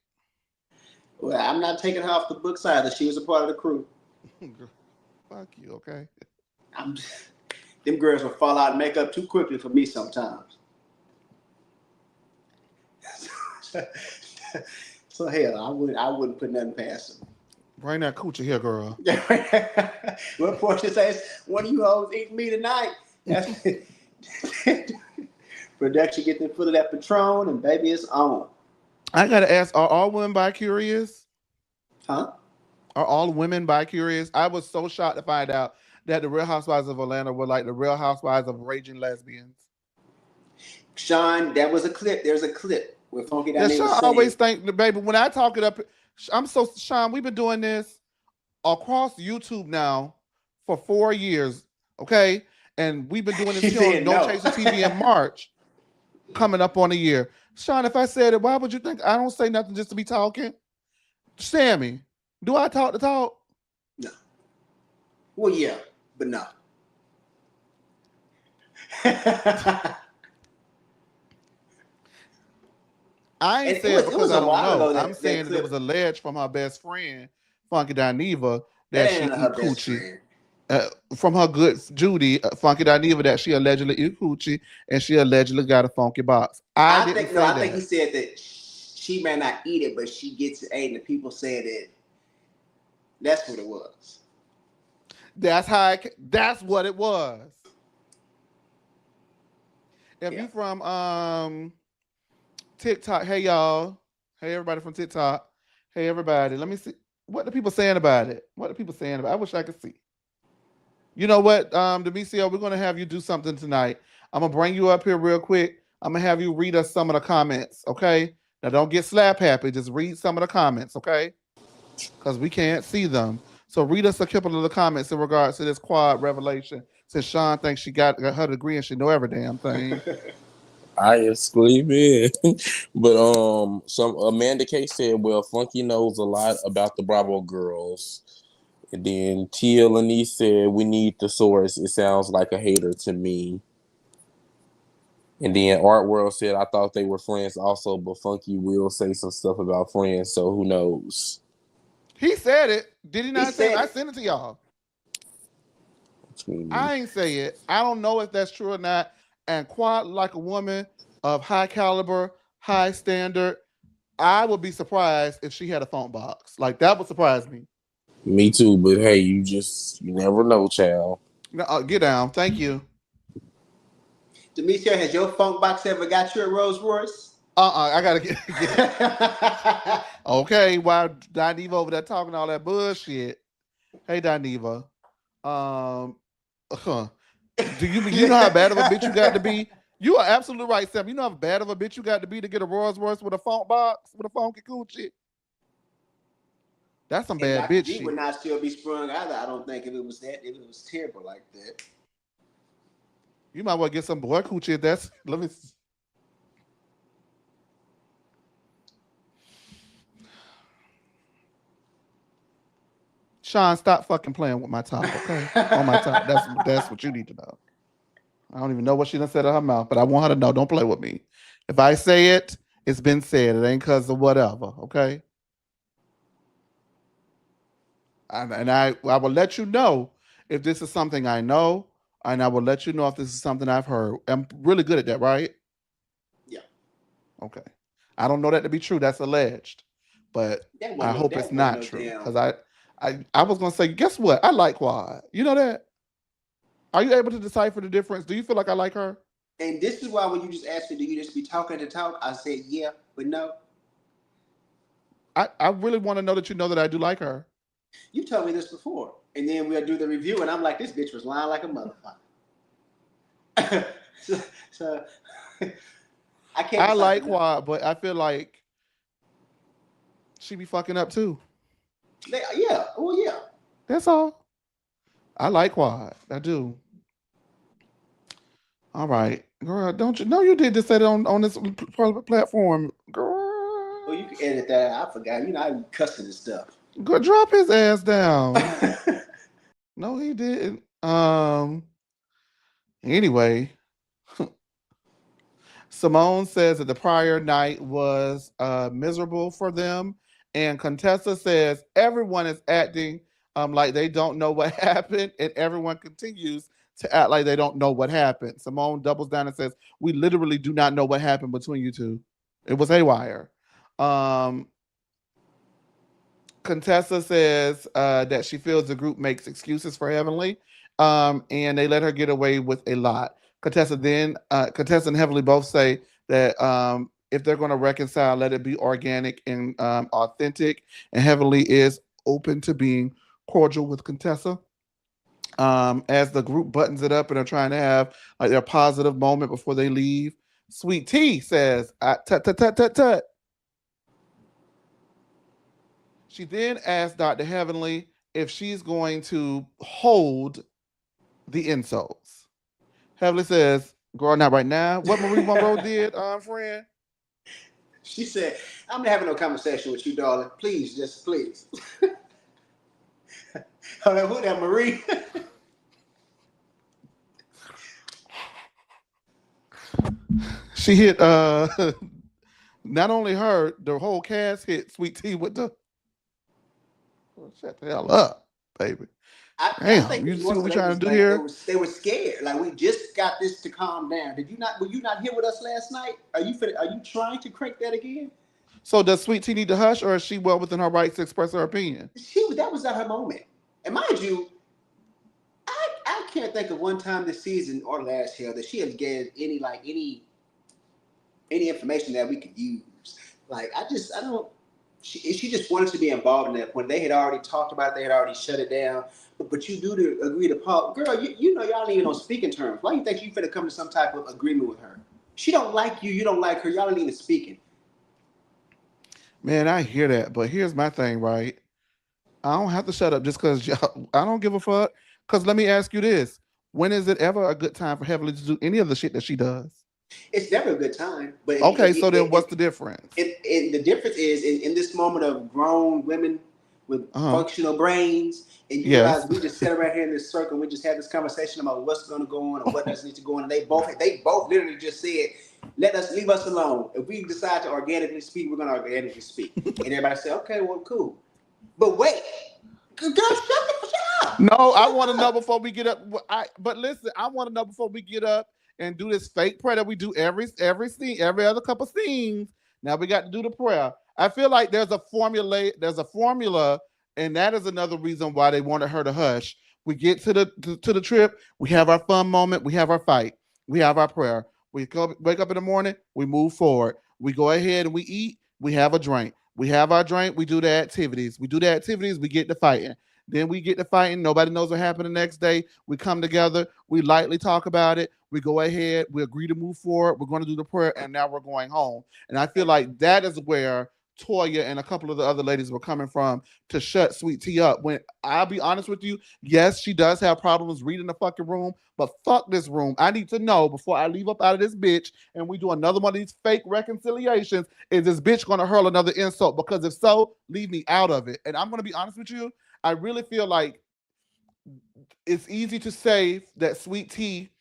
well, I'm not taking her off the books either. She was a part of the crew. Fuck you, okay? I'm just, them girls will fall out and make up too quickly for me sometimes. So hell, I wouldn't put nothing past them. Bring that coochie here, girl. What Portia says, one of you hoes eating me tonight. That's production getting full of that Patron and baby it's on. I gotta ask: are all women bi curious? Huh? Are all women bi curious? I was so shocked to find out that the Real Housewives of Atlanta were like the Real Housewives of raging lesbians. Sean, that was a clip. There's a clip. When Funky That Diney was Sean always saying, think, baby, when I talk it up, Sean, we've been doing this across YouTube now for 4 years, okay? And we've been doing this she here on said No no. Chaser TV in March, coming up on a year. Sean, if I said it, why would you think I don't say nothing just to be talking? Sammy, do I talk to talk? No. Well, yeah, but no. I ain't And saying it because was I a don't while know. ago I'm that saying that it was clip. alleged from her best friend, Funky Dineva, That that ain't she none of eat her best coochie. friend. From her good Judy, Funky Dineva, that she allegedly eat coochie and she allegedly got a funky box. I didn't say I think he that. said that she may not eat it, but she gets it ate, and the people said that that's what it was. That's what it was. If Yeah. you from TikTok, hey y'all, hey everybody from TikTok, hey everybody, let me see what the people saying about it. What the people saying about it? I wish I could see. You know what, Demisio, we're gonna have you do something tonight. I'm gonna bring you up here real quick. I'm gonna have you read us some of the comments, okay? Now don't get slap happy. Just read some of the comments, okay? Because we can't see them. So read us a couple of the comments in regards to this quad revelation. Since Sean thinks she got her degree and she know every damn thing. I exclaim but some Amanda K said, well, Funky knows a lot about the Bravo girls. And then Tia Lenise said, we need the source. It sounds like a hater to me. And then Art World said, I thought they were friends also, but Funky will say some stuff about friends, so who knows? He said it. Did he He not say it? said I it. sent it to y'all. Between me. I ain't say it. I don't know if that's true or not. And quite like a woman of high caliber, high standard, I would be surprised if she had a phone box. Like that would surprise me. Me too, but hey, you never know, child. No, get down. Thank you. Demetria, has your funk box ever got you a Rolls Royce? I gotta get okay. While Dineva over there talking all that bullshit. Hey Dineva. Um do you know how bad of a bitch you got to be? You are absolutely right, Sam. You know how bad of a bitch you got to be to get a Rolls Royce with a funk box, with a funky coochie? That's some And bad Dr. bitch G would shit. not still be sprung either. I don't think if it was terrible like that. You might well get some boy coochie if that's let me see. Sean, stop fucking playing with my top, okay? On my top. That's what you need to know. I don't even know what she done said in her mouth, but I want her to know. Don't play with me. If I say it, it's been said. It ain't because of whatever, okay? And I will let you know if this is something I know, and I will let you know if this is something I've heard. I'm really good at that, right? Yeah. Okay. I don't know that to be true. That's alleged, but I hope it's That wasn't not no true damn. because I was gonna say, guess what? I like Quad. You know that? Are you able to decipher the difference? Do you feel like I like her? And this is why when you just asked me, do you just be talking to talk? I said yeah, but no. I really want to know that you know that I do like her. You told me this before, and then we'll do the review, and I'm like, this bitch was lying like a motherfucker. so I can't I decipher like nothing. Quad, but I feel like she be fucking up too. Yeah, well, yeah. That's all. I like Quad. I do. All right, girl. Don't you know you did just say it on this platform, Well, you girl? can edit that out. I forgot. You know, I be cussing and stuff. Go drop his ass down. No, he didn't. Anyway, Simone says that the prior night was miserable for them, and Contessa says everyone is acting like they don't know what happened, and everyone continues to act like they don't know what happened. Simone doubles down and says, "We literally do not know what happened between you two. It was haywire." Um, Contessa says that she feels the group makes excuses for Heavenly, and they let her get away with a lot. Contessa and Heavenly both say that if they're going to reconcile, let it be organic and authentic. And Heavenly is open to being cordial with Contessa. As the group buttons it up and are trying to have like their positive moment before they leave, Sweet Tea says, tut, tut, tut, tut, tut. She then asked Dr. Heavenly if she's going to hold the insults. Heavenly says, girl, not right now. What Marie Monroe did, friend? She said, I'm not having no conversation with you, darling. Please, just please. Hold on, who that, Marie? She hit not only her, the whole cast hit Sweet Tea with the shut the hell up, baby. I Damn, think you see most what of we the trying to ladies, do like, here? they were scared. Like, we just got this to calm down. Were you not here with us last night? Are you trying to crank that again? So does Sweet Tea need to hush, or is she well within her rights to express her opinion? That was not her moment. And mind you, I can't think of one time this season or last year that she has gained any information that we could use. Like, I don't. She just wanted to be involved in that when they had already talked about it, they had already shut it down. But you do to agree to Paul, girl. You know y'all ain't even on speaking terms. Why do you think you finna come to some type of agreement with her? She don't like you. You don't like her. Y'all ain't even speaking. Man, I hear that, but here's my thing, right? I don't have to shut up just because I don't give a fuck. Because let me ask you this: when is it ever a good time for Heavenly to do any of the shit that she does? It's never a good time. But Okay, so then what's the difference? the difference is in this moment of grown women with functional brains, and you Yes. realize we just sit around here in this circle, we just have this conversation about what's going to go on and what doesn't need to go on, and they both literally just said, leave us alone. If we decide to organically speak, we're going to organically speak, and everybody said, okay, well, cool. But wait, girl, shut up. No, I want to know before we get up. But listen, I want to know before we get up and do this fake prayer that we do every scene, every other couple scenes. Now we got to do the prayer. I feel like there's a formula. There's a formula, and that is another reason why they wanted her to hush. We get to the trip. We have our fun moment. We have our fight. We have our prayer. Wake up in the morning. We move forward. We go ahead and we eat. We have a drink. We have our drink. We do the activities. We do the activities. We get to fighting. Then we get to fighting. Nobody knows what happened the next day. We come together. We lightly talk about it. We go ahead. We agree to move forward. We're going to do the prayer, and now we're going home. And I feel like that is where Toya and a couple of the other ladies were coming from to shut Sweet Tea up. When I'll be honest with you, yes, she does have problems reading the fucking room, but fuck this room. I need to know before I leave up out of this bitch and we do another one of these fake reconciliations, is this bitch going to hurl another insult? Because if so, leave me out of it. And I'm going to be honest with you, I really feel like it's easy to say that Sweet Tea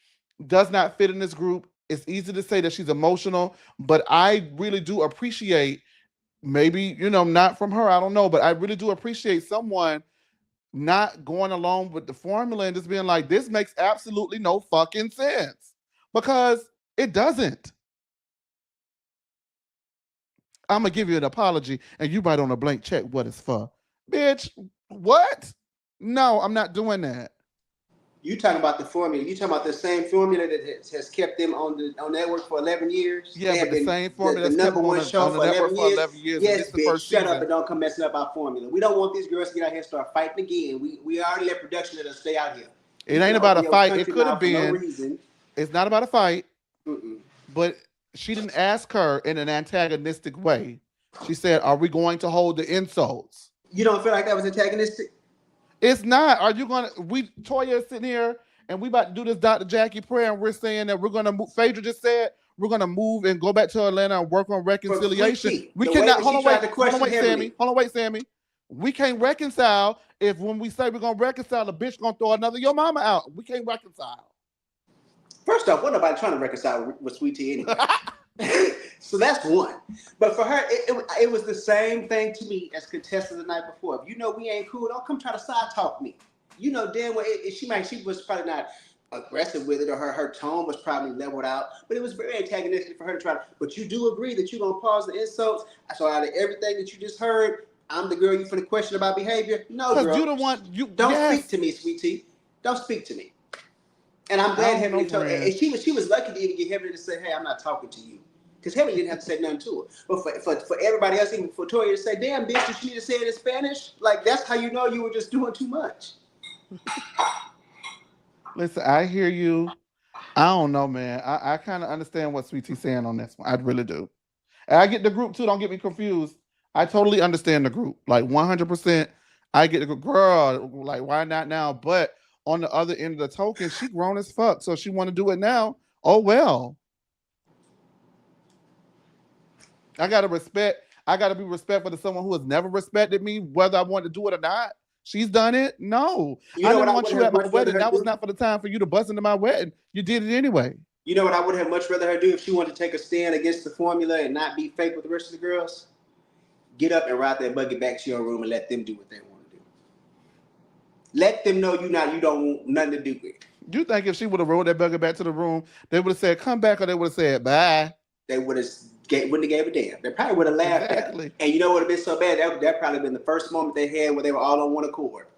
does not fit in this group. It's easy to say that she's emotional, but I really do appreciate, maybe, not from her, I don't know, but I really do appreciate someone not going along with the formula and just being like, this makes absolutely no fucking sense. Because it doesn't. I'm going to give you an apology and you write on a blank check what it's for. Bitch, what? No, I'm not doing that. You talking about the formula? You talking about the same formula that has kept them on network for 11 years? Yeah, but the same formula the that's kept number one show on the for network 11 for years. 11 years. Yes, bitch, shut season. up and don't come messing up our formula. We don't want these girls to get out here and start fighting again. We already let production let us stay out here. It ain't about a fight. It could have been. No reason. It's not about a fight. But she didn't ask her in an antagonistic way. She said, "Are we going to hold the insults?" You don't feel like that was antagonistic? It's not. Are you gonna? Toya is sitting here and we about to do this Dr. Jackie prayer, and we're saying that we're gonna move. Phaedra just said we're gonna move and go back to Atlanta and work on reconciliation. We cannot. Hold on, wait, Sammy. We can't reconcile if when we say we're gonna reconcile, the bitch gonna throw another your mama out. We can't reconcile. First off, what nobody trying to reconcile with Sweet Tea anyway. So that's one. But for her, it was the same thing to me as Contessa the night before. If you know we ain't cool, don't come try to side talk me. You know damn well she was probably not aggressive with it, or her tone was probably leveled out, but it was very antagonistic for her to try to. But you do agree that you're gonna pause the insults. So out of everything that you just heard, I'm the girl you finna question about behavior. No, girl. You the one. Don't speak to me, Sweet Tea. Don't speak to me. And I'm glad Heavenly told her. And she was lucky to even get Heavenly to say, hey, I'm not talking to you. Because Heavenly didn't have to say nothing to her. But for everybody else, even for Toya to say, damn, bitch, did she need to say it in Spanish? Like, that's how you know you were just doing too much. Listen, I hear you. I don't know, man. I kind of understand what Sweet T's saying on this one. I really do. And I get the group too. Don't get me confused. I totally understand the group. Like 100%. I get the group. Girl, like, why not now? But on the other end of the token, she grown as fuck. So if she want to do it now, oh well. I gotta respect. I gotta be respectful to someone who has never respected me, whether I want to do it or not. She's done it. No, You I know what didn't I want would you have at my much rather wedding. her That was do? not for the time for you to bust into my wedding. You did it anyway. You know what I would have much rather her do if she wanted to take a stand against the formula and not be fake with the rest of the girls? Get up and ride that buggy back to your room and let them do what they want to do. Let them know you don't want nothing to do with it. You think if she would have rolled that burger back to the room, they would have said, "Come back," or they would have said, "Bye." They wouldn't have gave a damn. They probably would have laughed at her. Exactly. And you know what would have been so bad? That probably been the first moment they had where they were all on one accord.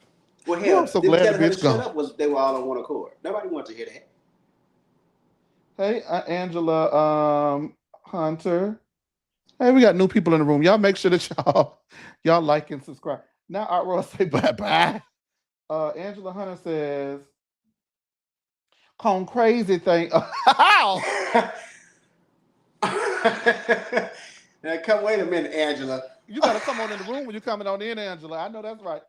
Well, Well, I'm hell, so them glad the telling her to bitch shut gone. up was they were all on one accord. Nobody wanted to hear that. Hey, Angela, Hunter. Hey, we got new people in the room. Y'all make sure that y'all like and subscribe. Now, Art Ross say bye bye. Angela Hunter says, "Con crazy thing." How? Now, come wait a minute, Angela. You gotta come on in the room when you're coming on in, Angela. I know that's right.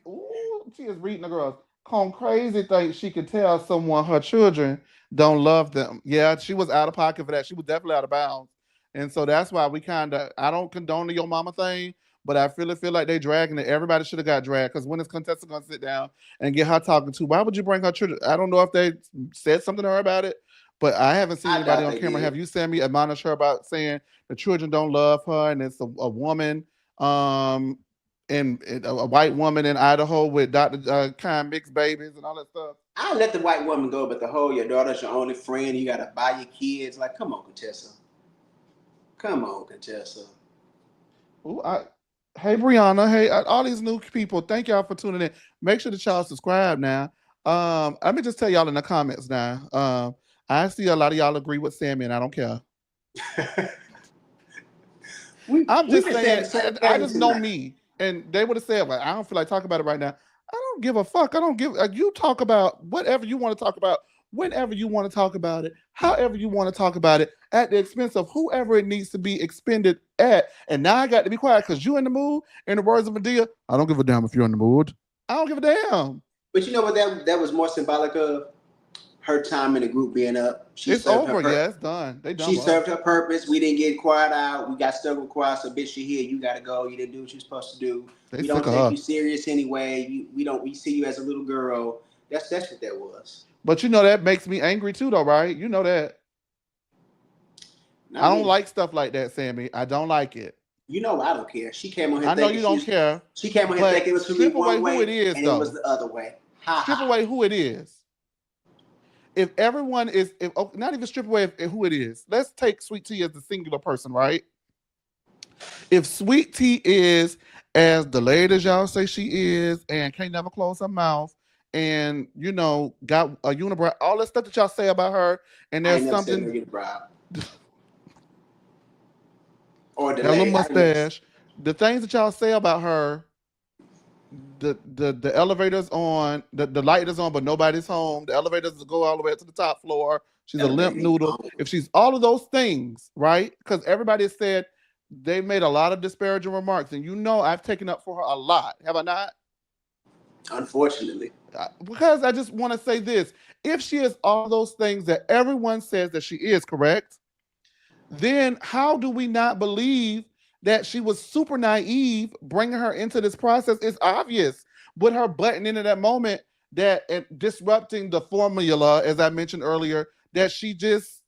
Ooh, she is reading the girls. Con crazy think she could tell someone her children don't love them. Yeah, she was out of pocket for that. She was definitely out of bounds. And so that's why we kind of, I don't condone the your mama thing, but I feel like they dragging it. Everybody should have got dragged because when is Contessa gonna sit down and get her talking to? Why would you bring her children? I don't know if they said something to her about it, but I haven't seen I anybody doubt on they camera. did. Have you seen me admonish her about saying the children don't love her and it's a woman? And a white woman in Idaho with Dr. Kind mixed babies and all that stuff. I'll let the white woman go, but the whole your daughter's your only friend, you gotta buy your kids. Like, come on, Contessa. Come on, Contessa. Ooh, hey Brianna, hey all these new people, thank y'all for tuning in. Make sure that y'all subscribe now. Let me just tell y'all in the comments now. I see a lot of y'all agree with Sammy, and I don't care. I'm just saying, I just know me. And they would have said, well, I don't feel like talking about it right now. I don't give a fuck. I don't give, you talk about whatever you want to talk about, whenever you want to talk about it, however you want to talk about it, at the expense of whoever it needs to be expended at. And now I got to be quiet because you in the mood. In the words of Medea, I don't give a damn if you're in the mood. I don't give a damn. But you know what that was more symbolic of? Her time in the group being up. It's over. Yeah, it's done. They done. She served her purpose. We didn't get quiet out. We got stuck with quiet. So bitch, you here. You gotta go. You didn't do what you're supposed to do. We don't take you serious anyway. We see you as a little girl. That's what that was. But you know that makes me angry too, though, right? You know that. I don't like stuff like that, Sammy. I don't like it. You know I don't care. She came on here. I know you don't care. She came on here thinking it was for me one way, who it is, and it was the other way. Strip away who it is. If everyone is, not even strip away who it is. Let's take Sweet Tea as the singular person, right? If Sweet Tea is as the lady as y'all say she is, and can't never close her mouth, and you know got a unibrow, all that stuff that y'all say about her, and there's something. Or the little mustache. The things that y'all say about her. The elevator's on, the light is on, but nobody's home. The elevators go all the way up to the top floor. She's a limp noodle. If she's all of those things, right? Because everybody said they made a lot of disparaging remarks, and you know I've taken up for her a lot. Have I not? Unfortunately. Because I just want to say this. If she is all those things that everyone says that she is, correct, then how do we not believe that she was super naive bringing her into this process? It's obvious with her butting into that moment that disrupting the formula, as I mentioned earlier, that she just,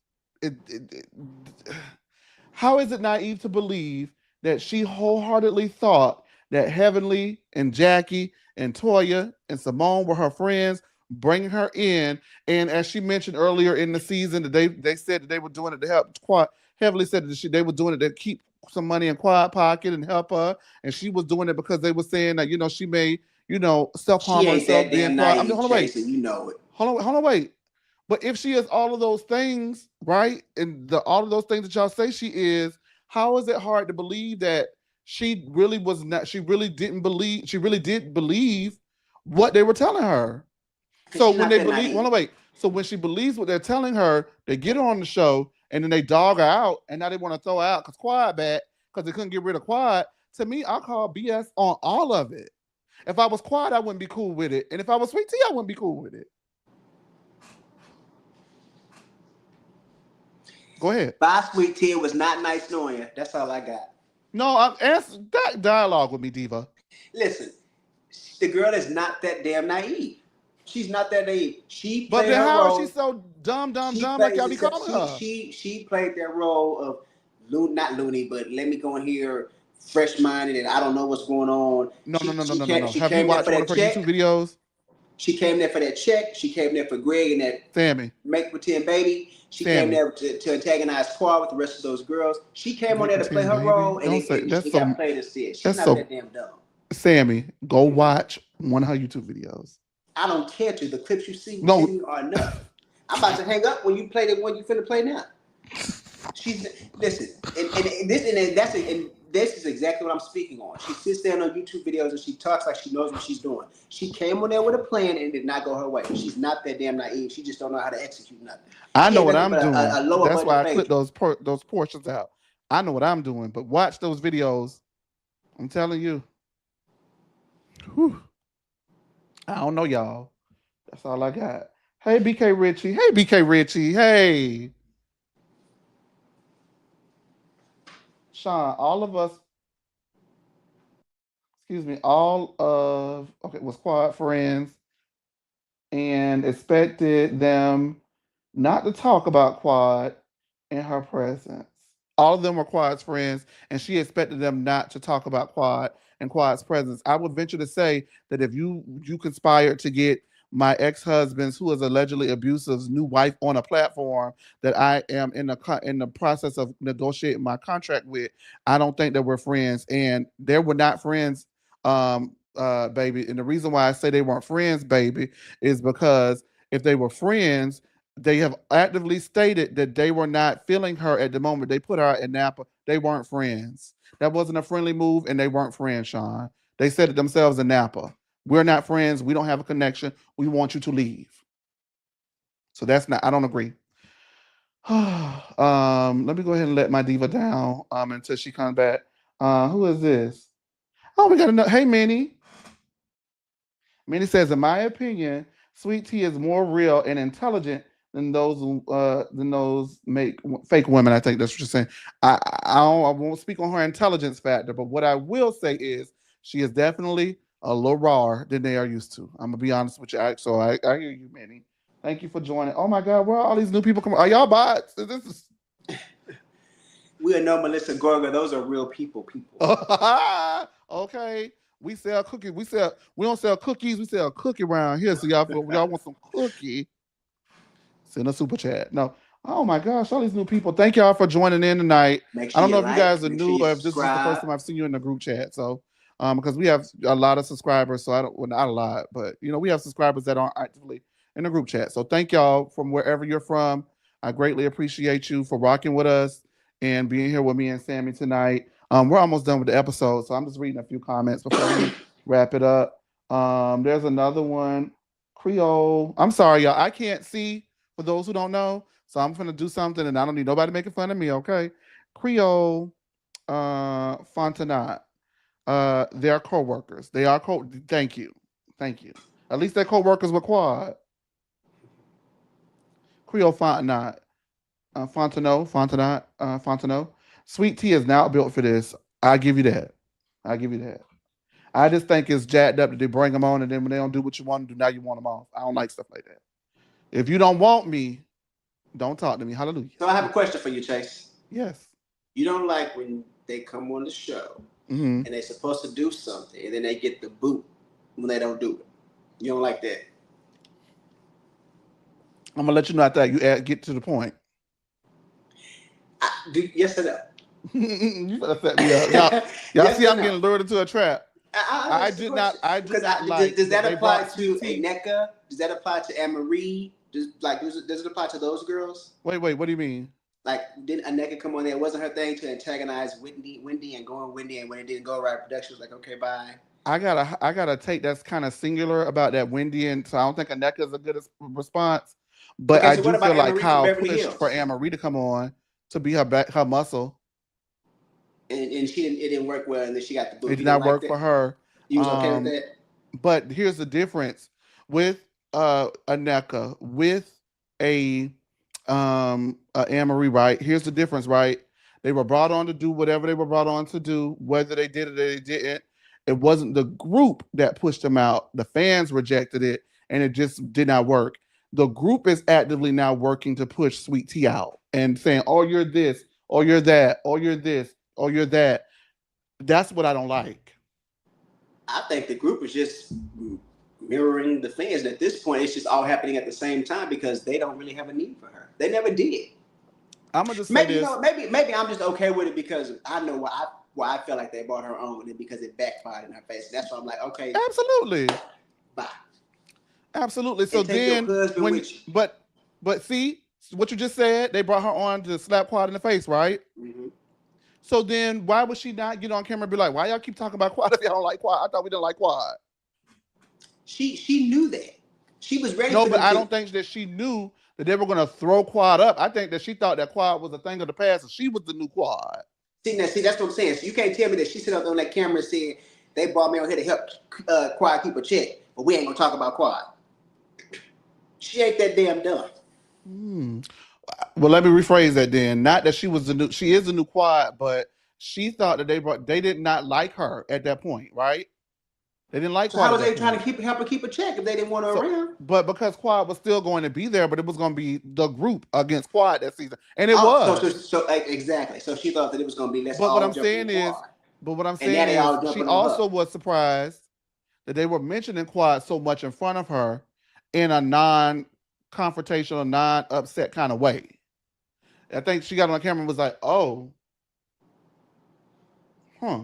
how is it naive to believe that she wholeheartedly thought that Heavenly and Jackie and Toya and Simone were her friends, bringing her in? And as she mentioned earlier in the season, that they said that they were doing it to help Heavenly said that they were doing it to keep some money in quiet pocket and help her, and she was doing it because they were saying that she may self-harm herself being quiet. Hold on, wait. You know it. Hold on, wait. But if she is all of those things, right, and all of those things that y'all say she is, how is it hard to believe that she really was not? She really didn't believe. She really did believe what they were telling her. So when they believe, hold on, wait. So when she believes what they're telling her, they get her on the show and then they dog her out, and now they want to throw her out because Quad back because they couldn't get rid of Quad. To me, I call BS on all of it. If I was Quad, I wouldn't be cool with it, and if I was Sweet Tea, I wouldn't be cool with it. Go ahead. Bye, Sweet Tea. It was not nice knowing you. That's all I got. No, answer that dialogue with me, Diva. Listen, the girl is not that damn naive. She's not that naive. She But played then her how is role. she so dumb She like plays y'all be calling her? she played that role of not loony, but let me go in here fresh minded and I don't know what's going on. No. She Have you came there watched for one of that her YouTube check. videos? She came there for that check. She came there for Greg and that Sammy. make pretend baby. She came there to antagonize Quad with the rest of those girls. She came on there to play her role, and it got played instead. She's not that damn dumb. Sammy, go watch one of her YouTube videos. I don't care to. The clips you see me are enough. I'm about to hang up when you play the one you finna play now. She's listen, and this is exactly what I'm speaking on. She sits there on YouTube videos and she talks like she knows what she's doing. She came on there with a plan and it did not go her way. She's not that damn naive. She just don't know how to execute nothing. I know what I'm doing. That's why I clip those portions out. I know what I'm doing, but watch those videos. I'm telling you. Whew. I don't know, y'all. That's all I got. Hey, BK Richie. Hey, BK Richie. Hey. Sean, all of us, was Quad friends and expected them not to talk about Quad in her presence. All of them were Quad's friends, and she expected them not to talk about Quad in Quad's presence. I would venture to say that if you conspired to get my ex-husband's, who is allegedly abusive's new wife on a platform that I am in the process of negotiating my contract with, I don't think that we're friends. And they were not friends, baby. And the reason why I say they weren't friends, baby, is because if they were friends, they have actively stated that they were not feeling her at the moment. They put her in Napa. They weren't friends. That wasn't a friendly move, and they weren't friends, Sean. They said it themselves in Napa. We're not friends. We don't have a connection. We want you to leave. So that's not, I don't agree. Let me go ahead and let my diva down until she comes back. Who is this? Oh, we got another. Hey, Minnie. Minnie says, in my opinion, Sweet Tea is more real and intelligent than those make fake women. I think that's what you're saying. I won't speak on her intelligence factor, but what I will say is she is definitely a little rawer than they are used to. I'm gonna be honest with you. I hear you, Minnie. Thank you for joining. Oh my God, where are all these new people coming? Are y'all bots? This is. We are no Melissa Gorga. Those are real people. Okay. We sell cookies. We don't sell cookies. We sell cookie around here. So y'all want some cookie? Send a super chat. No. Oh my gosh, all these new people. Thank y'all for joining in tonight. Sure I don't know if you guys are new or if this is the first time I've seen you in the group chat. So because we have a lot of subscribers, so not a lot, but we have subscribers that aren't actively in the group chat. So thank y'all from wherever you're from. I greatly appreciate you for rocking with us and being here with me and Sammy tonight. We're almost done with the episode, so I'm just reading a few comments before we wrap it up. There's another one. Creole. I'm sorry, y'all. I can't see for those who don't know. So I'm gonna do something and I don't need nobody making fun of me, okay? Creole Fontenot. They're co-workers. They are thank you. Thank you. At least they're co-workers with Quad. Creole Fontenot. Fontenot. Sweet Tea is not built for this. I give you that. I just think it's jacked up that they bring them on and then when they don't do what you want to do, now you want them off. I don't like stuff like that. If you don't want me, don't talk to me. Hallelujah. So I have a question for you, Chase. Yes. You don't like when they come on the show and they're supposed to do something and then they get the boot when they don't do it. You don't like that. I'm gonna let you know after that. You get to the point. Yes or no? You better set me up. Y'all yes see I'm getting lured into a trap. I do not like. Does that apply to a NECA? Does that apply to Anne-Marie? Does it apply to those girls? Wait, what do you mean? Like, didn't Aneka come on there? It wasn't her thing to antagonize Wendy and go on Wendy, and when it didn't go right, production was like, okay, bye. I gotta take that's kind of singular about that Wendy, and so I don't think Aneka is a good response. But Okay, I so what do about feel like Anne-Marie from Kyle Beverly pushed for Hills? Anne-Marie to come on to be her muscle. And she didn't. It didn't work well, and then she got the It boot. did You didn't not like work for that? her. You was okay with that? But here's the difference with a NECA, with a Anne-Marie, right? Here's the difference, right? They were brought on to do whatever they were brought on to do, whether they did it or they didn't. It wasn't the group that pushed them out. The fans rejected it, and it just did not work. The group is actively now working to push Sweet Tea out and saying, "Oh, you're this, or you're that, or you're this, or you're that." That's what I don't like. I think the group is just mirroring the fans. And at this point, it's just all happening at the same time because they don't really have a need for her. They never did. I'm gonna just say Maybe you this. know. Maybe I'm just okay with it because I know why I feel like they brought her on, and because it backfired in her face. That's why I'm like, okay, Absolutely. bye. Absolutely. So And take your then husband when with you. but see what you just said, they brought her on to slap Quad in the face, right? Mm-hmm. So then why would she not get on camera and be like, why y'all keep talking about Quad if y'all don't like Quad? I thought we didn't like Quad. She knew that. She was ready No, for but them I to. don't think that she knew that they were gonna throw Quad up. I think that she thought that Quad was a thing of the past and she was the new Quad. See, that's what I'm saying. So you can't tell me that she sit up on that camera and said they brought me on here to help Quad keep a check, but we ain't gonna talk about Quad. She ain't that damn dumb. Well, let me rephrase that then. Not that she was the new, she is the new Quad, but she thought that they did not like her at that point, right? They didn't like So Quad how at was that they trying point. to help her keep a check if they didn't want her So, around? but because Quad was still going to be there, but it was going to be the group against Quad that season, and it Oh, was. so exactly. So she thought that it was gonna be let's But what all I'm jump on saying is, Quad, but what I'm and now saying they is, all she jumping on also her. was surprised that they were mentioning Quad so much in front of her in a non-confrontational, non-upset kind of way. I think she got on camera and was like, "Oh, huh."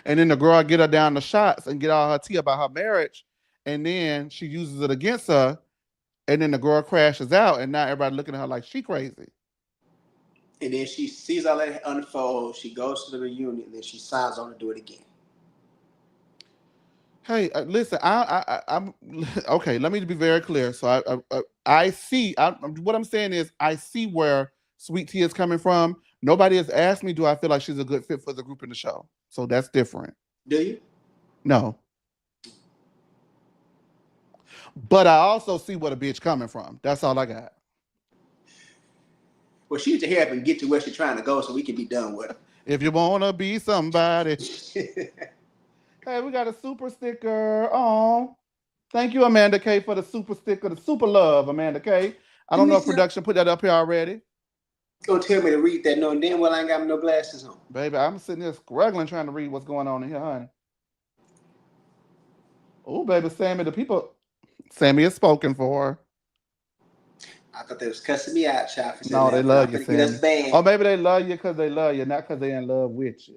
And then the girl get her down the shots and get all her tea about her marriage, and then she uses it against her, and then the girl crashes out, and now everybody looking at her like she crazy. And then she sees all that unfold. She goes to the reunion, and then she signs on to do it again. Hey, listen, I'm okay. Let me be very clear. So I see. What I'm saying is, I see where Sweet Tea is coming from. Nobody has asked me, do I feel like she's a good fit for the group in the show? So that's different. Do you? No, but I also see where the bitch coming from. That's all I got. Well, she needs to hurry up and get to where she's trying to go, so we can be done with If you wanna be somebody, her. hey, we got a super sticker. Oh, thank you, Amanda K, for the super sticker, the super love, Amanda K. I don't know if production put that up here already. Gonna tell me to read that knowing damn well I ain't got no glasses on. Baby, I'm sitting here struggling trying to read what's going on in here, honey. Oh, baby, Sammy is spoken for. I thought they was cussing me out, child, for saying No, they that. I'm love you, gonna get us Sammy. banned. Or maybe they love you because they love you, not because they're in love with you.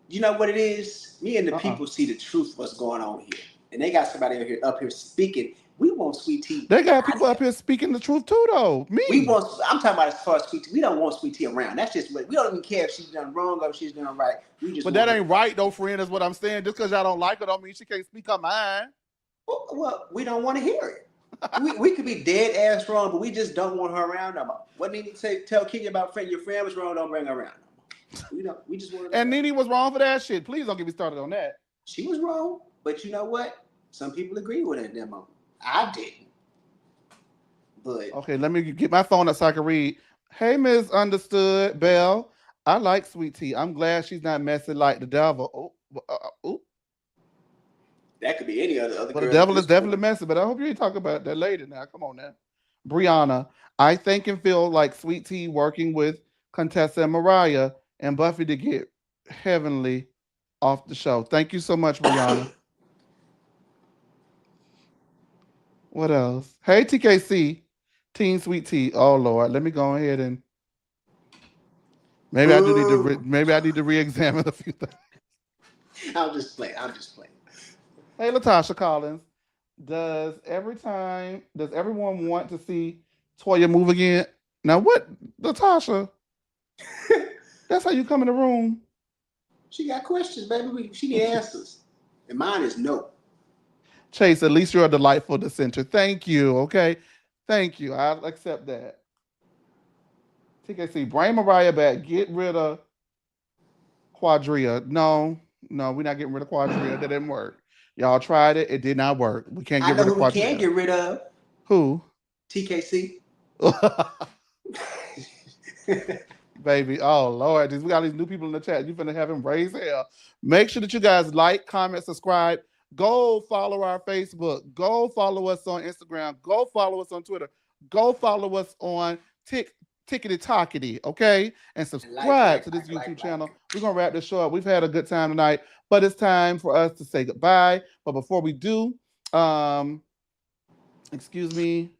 You know what it is? Me and the people see the truth what's going on here. And they got somebody up here speaking. We want Sweet Tea. They got people up here speaking the truth too, though. Me. I'm talking about as far as Sweet Tea. We don't want Sweet Tea around. That's just what we don't even care if she's done wrong or if she's done right. We just But want that her. ain't right, though, friend, is what I'm saying. Just because y'all don't like her don't mean she can't speak her mind. Well, we don't want to hear it. we could be dead ass wrong, but we just don't want her around no more. What did he say? Tell Kenya about your friend was wrong, don't bring her around no more. We just want to. And Nene was wrong for that shit. Please don't get me started on that. She was wrong, but you know what? Some people agree with it in that moment. I didn't. But okay, let me get my phone up so I can read. Hey, Miss Understood Belle. I like Sweet Tea. I'm glad she's not messy like the devil. Oh. That could be any other But girl. the devil is definitely messy. But I hope you ain't talking about that later now. Come on now. Brianna, I think and feel like Sweet Tea working with Contessa and Mariah and Buffy to get heavenly off the show. Thank you so much, Brianna. What else? Hey, TKC, Teen Sweet Tea. Oh Lord, let me go ahead and maybe I need to re-examine a few things. I'm just playing. Hey, Latasha Collins. Does everyone want to see Toya move again? Now what, Latasha? That's how you come in the room. She got questions, baby. She need answers. And mine is no. Chase, at least you're a delightful dissenter. Thank you. Okay. Thank you. I'll accept that. TKC, bring Mariah back. Get rid of Quadria. No, we're not getting rid of Quadria. That didn't work. Y'all tried it. It did not work. We can't I get know rid of who we can Quadria. get rid of. Who? TKC. Baby, oh Lord, we got these new people in the chat. You finna have him raise hell. Make sure that you guys like, comment, subscribe. Go follow our Facebook. Go follow us on Instagram. Go follow us on Twitter. Go follow us on Tickety Talkity, okay? And subscribe to this YouTube channel. We're gonna wrap this show up. We've had a good time tonight, but it's time for us to say goodbye. But before we do, excuse me,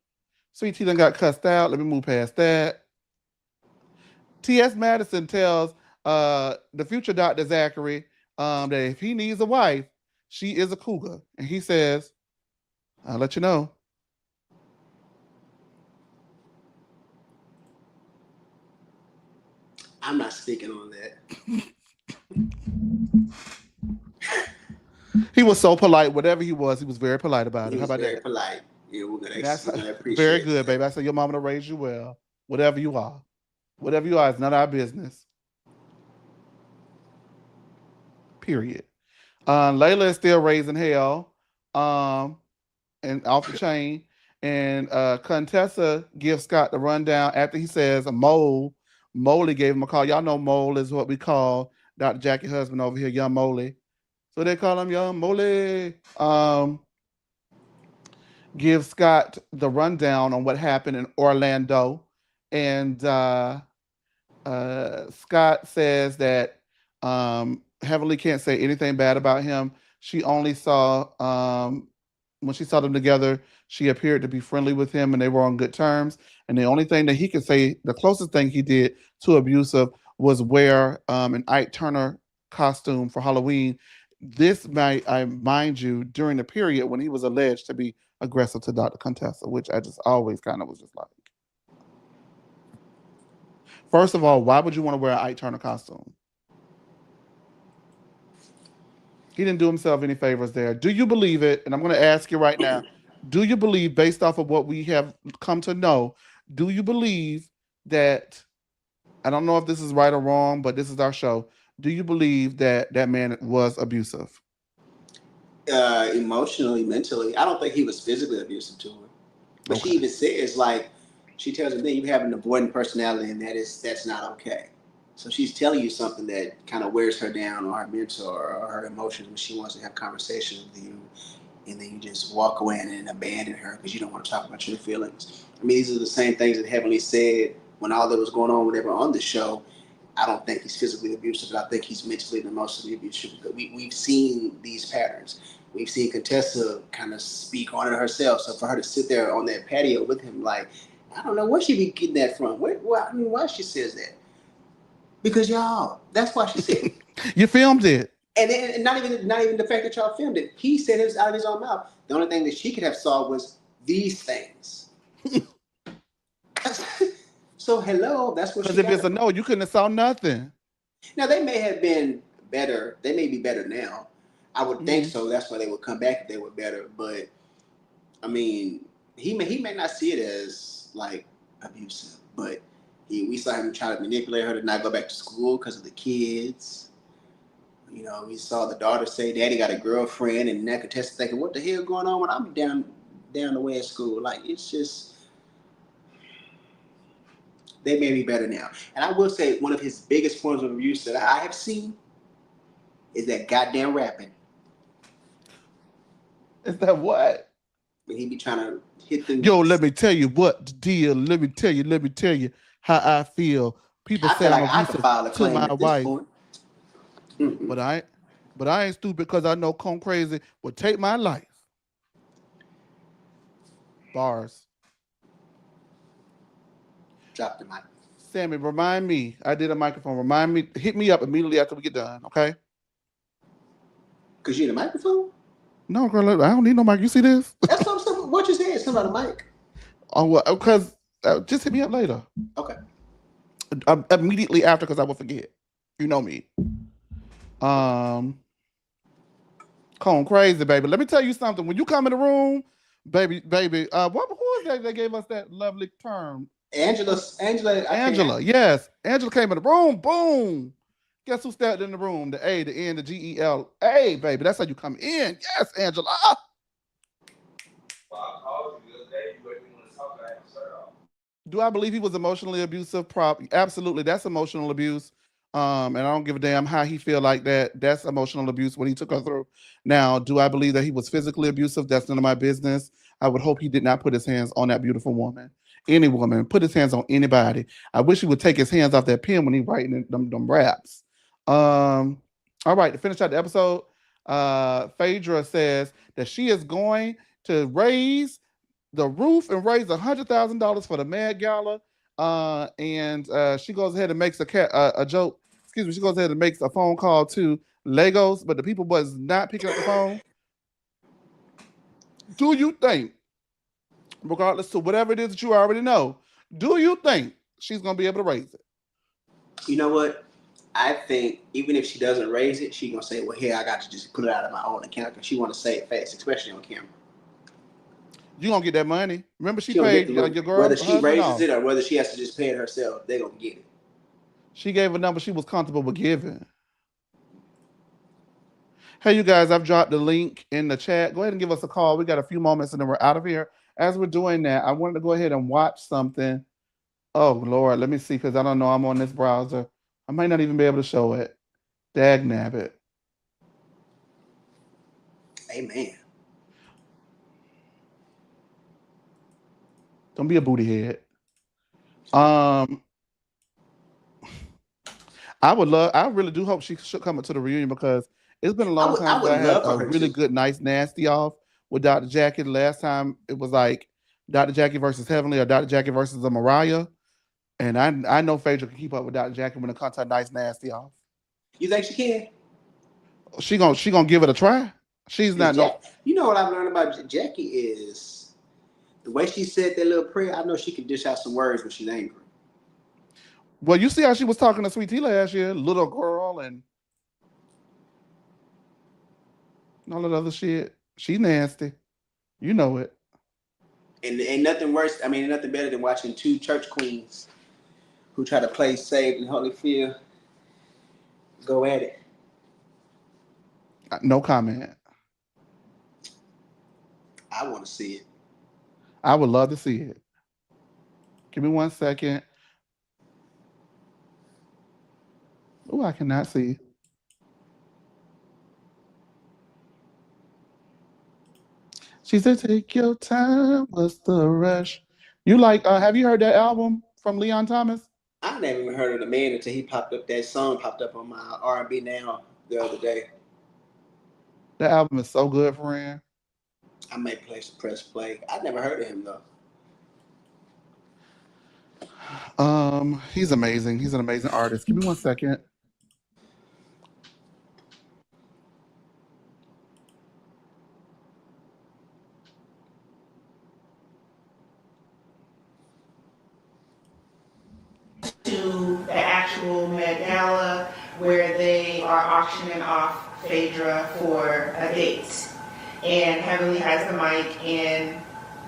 Sweet Tea done got cussed out. Let me move past that. T.S. Madison tells the future Dr. Zachary that if he needs a wife, she is a cougar. And he says, I'll let you know. I'm not speaking on that. He was so polite. Whatever he was very polite about it. How about very that? Polite. Yeah, we're gonna appreciate very good, baby. I said your mama to raise you well. Whatever you are. Whatever you are, it's not our business. Period. Layla is still raising hell. And off the chain. And Contessa gives Scott the rundown after he says a mole. Moley gave him a call. Y'all know Mole is what we call Dr. Jackie's husband over here, Young Moley. So they call him Young Moley. Give Scott the rundown on what happened in Orlando. And Scott says that Heavenly can't say anything bad about him. She only saw, when she saw them together, she appeared to be friendly with him and they were on good terms. And the only thing that he could say, the closest thing he did to abusive was wear an Ike Turner costume for Halloween. This might, I mind you, during the period when he was alleged to be aggressive to Dr. Contessa, which I just always kind of was just like. First of all, why would you want to wear an Ike Turner costume? He didn't do himself any favors there. Do you believe it? And I'm going to ask you right now, do you believe, based off of what we have come to know, do you believe that, I don't know if this is right or wrong, but this is our show. Do you believe that that man was abusive? Emotionally, mentally. I don't think he was physically abusive to her. But okay. She even says, like, she tells him that you have an avoidant personality and that's not okay. So she's telling you something that kind of wears her down, or her mental, or her emotions, when she wants to have conversations with you, and then you just walk away and abandon her because you don't want to talk about your feelings. I mean, these are the same things that Heavenly said when all that was going on when they were on the show. I don't think he's physically abusive, but I think he's mentally and emotionally abusive. We've seen these patterns. We've seen Contessa kind of speak on it herself. So for her to sit there on that patio with him, like, I don't know where she be getting that from. Why she says that? Because y'all, that's why she said it. You filmed it. And not even the fact that y'all filmed it. He said it out of his own mouth. The only thing that she could have saw was these things. So hello, that's what. Because if it's a no, you couldn't have saw nothing. Now they may have been better. They may be better now. I would think so. That's why they would come back if they were better. But I mean, he may not see it as like abusive, but we saw him try to manipulate her to not go back to school because of the kids. You know, we saw the daughter say, "Daddy got a girlfriend," and that Contessa thinking, "What the hell going on when I'm down the way at school?" Like, it's just, they may be better now. And I will say, one of his biggest forms of abuse that I have seen is that goddamn rapping. Is that what? When he be trying to hit them. Yo, let me tell you what the deal. Let me tell you how I feel. People say I'm abusive to my wife. But I ain't stupid because I know Cone Crazy will take my life. Bars. Drop the mic. Sammy, remind me. I did a microphone. Remind me. Hit me up immediately after we get done, okay? Because you need a microphone? No, girl, I don't need no mic. You see this? That's what you said. Something about a mic. Oh, well, because just hit me up later. Okay. Immediately after, because I will forget. You know me. Going crazy, baby. Let me tell you something. When you come in the room, baby, who was that that gave us that lovely term? Angela, Angela, yes. Angela came in the room, boom. Guess who stepped in the room? The A, the N, the GEL. Hey, baby, that's how you come in. Yes, Angela. Well, I called you the other day. You wouldn't want to talk about it. Do I believe he was emotionally abusive? Absolutely. That's emotional abuse. And I don't give a damn how he feel like that. That's emotional abuse when he took her through. Now, do I believe that he was physically abusive? That's none of my business. I would hope he did not put his hands on that beautiful woman. Any woman, put his hands on anybody. I wish he would take his hands off that pen when he writing them raps. All right, to finish out the episode, Phaedra says that she is going to raise the roof and raise $100,000 for the Mad Gala. And she goes ahead and makes a joke. Excuse me. She goes ahead and makes a phone call to Legos, but the people was not picking up the phone. Do you think, regardless to whatever it is that you already know, do you think she's gonna be able to raise it? You know what? I think even if she doesn't raise it, she's gonna say, "Well, here I got to just put it out of my own account," because she want to say it fast, especially on camera. You gonna get that money? Remember, she She paid your girl whether she husband raises off. it or whether she has to just pay it herself. They gonna get it. She gave a number she was comfortable with giving. Hey, you guys, I've dropped the link in the chat. Go ahead and give us a call. We got a few moments and then we're out of here. As we're doing that, I wanted to go ahead and watch something. Oh, Lord, let me see, because I don't know. I'm on this browser. I might not even be able to show it. Dag nabbit. Amen. Don't be a booty head. I really do hope she should come up to the reunion because it's been a long time since I had a really good, nice, nasty off with Dr. Jackie. The last time it was like Dr. Jackie versus Heavenly or Dr. Jackie versus a Mariah. And I know Phaedra can keep up with Dr. Jackie when it comes to nice, nasty off. You think she can? She gonna give it a try. She's not no. You know what I've learned about Jackie is the way she said that little prayer. I know she can dish out some words when she's angry. Well, you see how she was talking to Sweet Tea last year, little girl, and all that other shit. She nasty. You know it. And ain't nothing worse. I mean, nothing better than watching two church queens who try to play saved and Holyfield go at it. No comment. I want to see it. I would love to see it. Give me 1 second. Oh, I cannot see. She said, "Take your time. What's the rush?" You like? Have you heard that album from Leon Thomas? I never even heard of the man until he popped up. That song popped up on my R&B Now the other day. That album is so good, friend. I may press play. I never heard of him though. He's amazing. He's an amazing artist. Give me 1 second. To the actual Met Gala where they are auctioning off Phaedra for a date. And Heavenly has the mic, and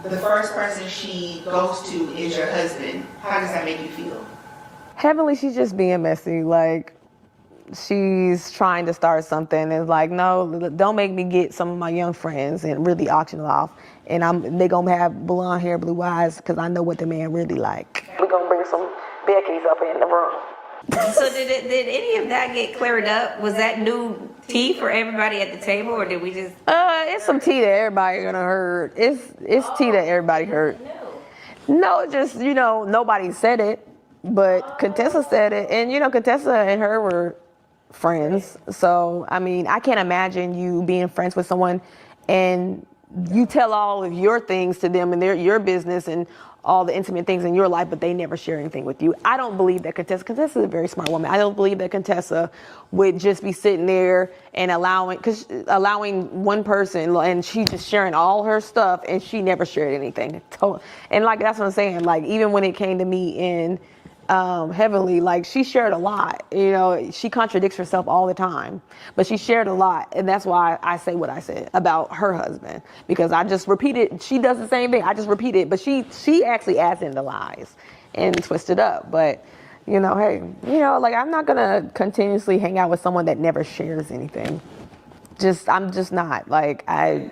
the first person she goes to is your husband. How does that make you feel? Heavenly, she's just being messy. Like, she's trying to start something and like, no, don't make me get some of my young friends and really auction it off. And they gonna have blonde hair, blue eyes, because I know what the man really like. We're gonna bring some Becky's up in the room. So did any of that get cleared up? Was that new tea for everybody at the table, or did we just? It's some tea that everybody gonna heard. It's tea that everybody heard. No, just nobody said it, but Contessa said it, and Contessa and her were friends. So I mean, I can't imagine you being friends with someone and you tell all of your things to them and your business and all the intimate things in your life, but they never share anything with you. I don't believe that Contessa is a very smart woman. I don't believe that Contessa would just be sitting there and allowing one person, and she just sharing all her stuff and she never shared anything. And like, that's what I'm saying. Like, even when it came to me in Heavenly, like she shared a lot. You know, she contradicts herself all the time, but she shared a lot, and that's why I say what I said about her husband, because I just repeated. She does the same thing. I just repeat it, but she actually adds in the lies and twist it up. But you know, hey, you know, like I'm not gonna continuously hang out with someone that never shares anything. I'm just not like I.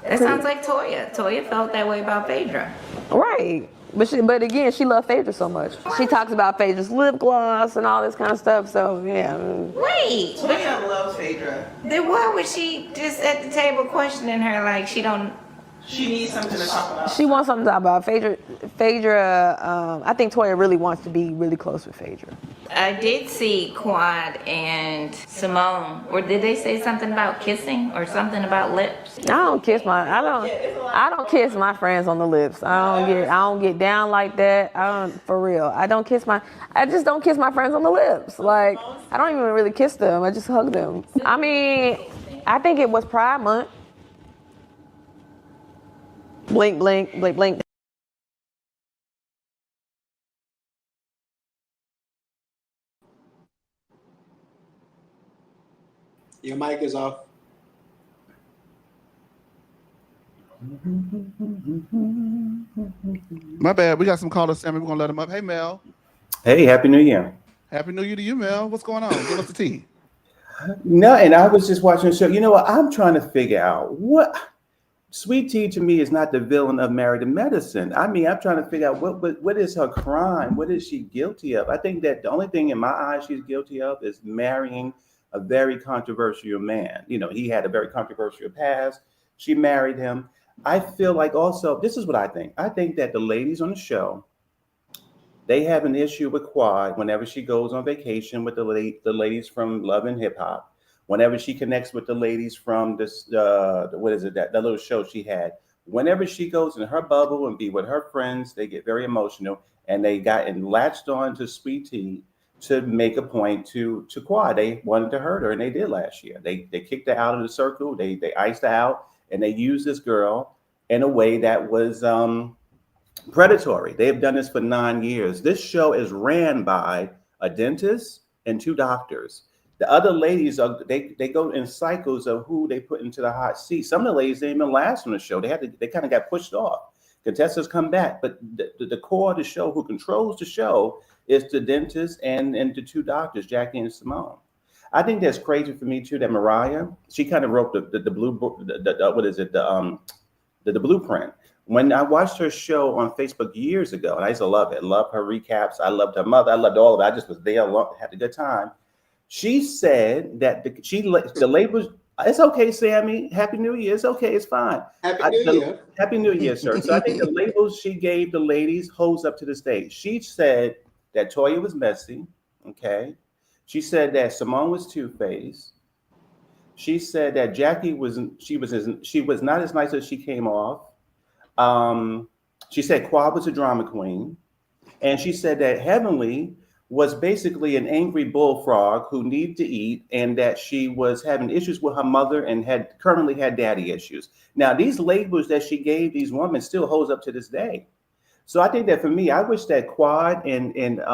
That sounds like Toya. Toya felt that way about Phaedra. Right. But again, she loved Phaedra so much. She talks about Phaedra's lip gloss and all this kind of stuff. So yeah. Wait. Toya loves Phaedra. Then why was she just at the table questioning her like she don't? She needs something to talk about. She wants something to talk about. Phaedra. I think Toya really wants to be really close with Phaedra. I did see Quad and Simone, or did they say something about kissing or something about lips? I don't kiss my friends on the lips. I don't get down like that. For real. I just don't kiss my friends on the lips. Like I don't even really kiss them. I just hug them. I mean, I think it was Pride Month. Blink, blink, blink, blink. Your mic is off. My bad. We got some callers, Sammy. We're gonna let them up. Hey, Mel. Hey, Happy New Year. Happy New Year to you, Mel. What's going on? Give us the tea. No, and I was just watching the show. You know what? I'm trying to figure out what Sweet Tea to me is not the villain of Married to Medicine. I mean, I'm trying to figure out what is her crime? What is she guilty of? I think that the only thing in my eyes she's guilty of is marrying a very controversial man. You know, he had a very controversial past. She married him. I feel like also, this is what I think. I think that the ladies on the show, they have an issue with Quad whenever she goes on vacation with the ladies from Love and Hip Hop. Whenever she connects with the ladies from this, that little show she had. Whenever she goes in her bubble and be with her friends, they get very emotional, and they got and latched on to Sweet Tea to make a point to Quad. They wanted to hurt her, and they did last year. They kicked her out of the circle. They iced her out, and they used this girl in a way that was predatory. They have done this for 9 years. This show is ran by a dentist and 2 doctors. The other ladies they go in cycles of who they put into the hot seat. Some of the ladies didn't even last on the show. They kind of got pushed off. Contessa's come back, but the core of the show, who controls the show, is the dentist and the 2 doctors, Jackie and Simone. I think that's crazy for me too. That Mariah, she kind of wrote the blueprint. When I watched her show on Facebook years ago, and I used to love it, love her recaps. I loved her mother. I loved all of it. I just was there, had a good time. She said that the labels. It's okay, Sammy. Happy New Year. It's okay. It's fine. Happy New Year. Happy New Year, sir. So I think the labels she gave the ladies holds up to this day. She said that Toya was messy. Okay. She said that Simone was two-faced. She said that Jackie was not as nice as she came off. She said Quad was a drama queen, and she said that Heavenly was basically an angry bullfrog who needed to eat, and that she was having issues with her mother and currently had daddy issues. Now, these labels that she gave these women still holds up to this day. So I think that for me, I wish that Quad and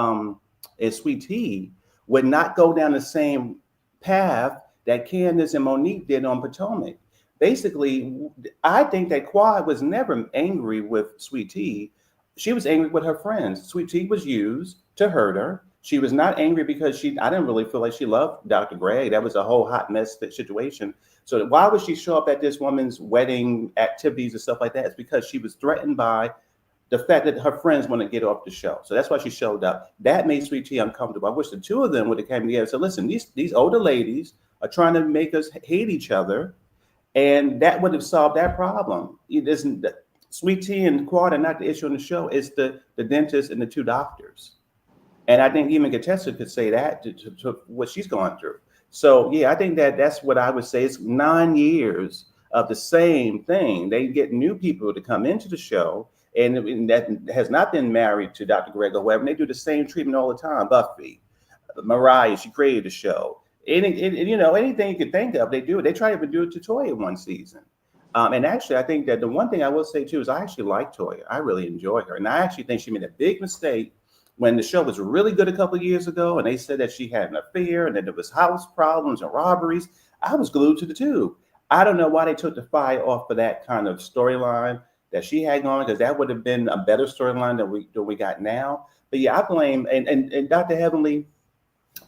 Sweet Tea would not go down the same path that Candace and Monique did on Potomac. Basically, I think that Quad was never angry with Sweet Tea. She was angry with her friends. Sweet Tea was used to hurt her. She was not angry because I didn't really feel like she loved Dr. Gray. That was a whole hot mess situation. So why would she show up at this woman's wedding activities and stuff like that? It's because she was threatened by the fact that her friends want to get off the show. So that's why she showed up. That made Sweet Tea uncomfortable. I wish the 2 of them would have come together and said, listen, these older ladies are trying to make us hate each other. And that would have solved that problem. It isn't Sweet Tea and Quad are not the issue on the show. It's the dentist and the 2 doctors. And I think even Contessa could say that to what she's going through. So, yeah, I think that's what I would say. It's 9 years of the same thing. They get new people to come into the show and that has not been married to Dr. Greg or whoever. And they do the same treatment all the time. Buffy, Mariah, she created the show. Anything you could think of, they do it. They try to even do it to Toya one season. And actually, I think that the one thing I will say, too, is I actually like Toya. I really enjoy her. And I actually think she made a big mistake when the show was really good a couple of years ago, and they said that she had an affair and that there was house problems and robberies, I was glued to the tube. I don't know why they took the fire off of that kind of storyline that she had going, because that would have been a better storyline than we got now. But yeah, I blame and Dr. Heavenly.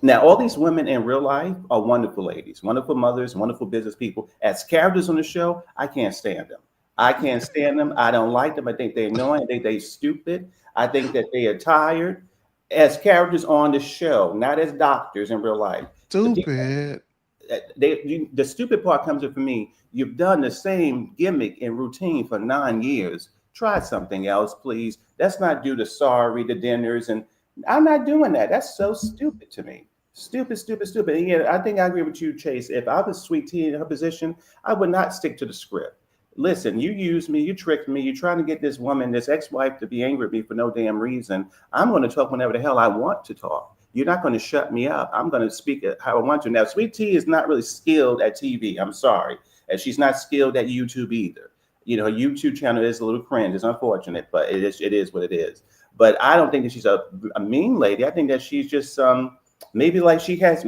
Now, all these women in real life are wonderful ladies, wonderful mothers, wonderful business people. As characters on the show, I can't stand them. I can't stand them. I don't like them. I think they're annoying. I think they're stupid. I think that they are tired. As characters on the show, not as doctors in real life. Stupid. The stupid part comes in for me. You've done the same gimmick and routine for 9 years. Try something else, please. Let's not do the dinners, and I'm not doing that. That's so stupid to me. Stupid. And yeah, I think I agree with you, Chase. If I was Sweet Tea in her position, I would not stick to the script. Listen, you used me, you tricked me, you're trying to get this woman, this ex-wife, to be angry at me for no damn reason. I'm going to talk whenever the hell I want to talk. You're not going to shut me up. I'm going to speak how I want to. Now, Sweet Tea is not really skilled at TV. I'm sorry. And she's not skilled at YouTube either. You know, her YouTube channel is a little cringe. It's unfortunate, but it is what it is. But I don't think that she's a mean lady. I think that she's just maybe she has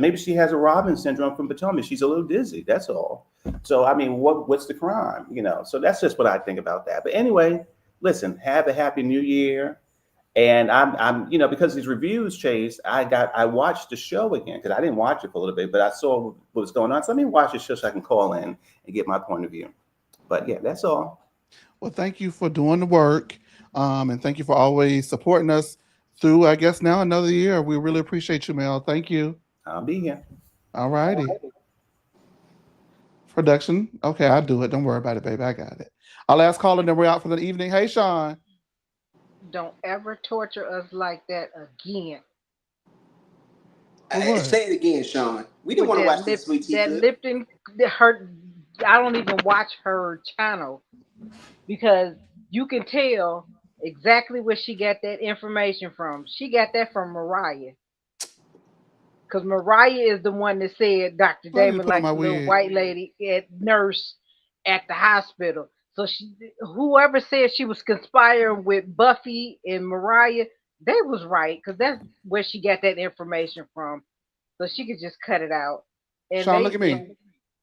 a Robin syndrome from Potomac. She's a little dizzy. That's all. So I mean, what's the crime? You know. So that's just what I think about that. But anyway, listen. Have a happy New Year. And I'm because these reviews, Chase, I watched the show again because I didn't watch it for a little bit, but I saw what was going on. So let me watch the show so I can call in and get my point of view. But yeah, that's all. Well, thank you for doing the work. And thank you for always supporting us through, I guess, now another year. We really appreciate you, Mel. Thank you. I'll be here. All righty. Production. Okay, I'll do it. Don't worry about it, baby. I got it. Our last caller, then we're out for the evening. Hey, Sean. Don't ever torture us like that again. Say it again, Sean. We didn't want to watch this Sweet Tea. That Lipton, I don't even watch her channel because you can tell exactly where she got that information from. She got that from Mariah. Because Mariah is the one that said Dr. Damon likes a little white lady nurse at the hospital. So whoever said she was conspiring with Buffy and Mariah, they was right because that's where she got that information from. So she could just cut it out. And Sean, look at me.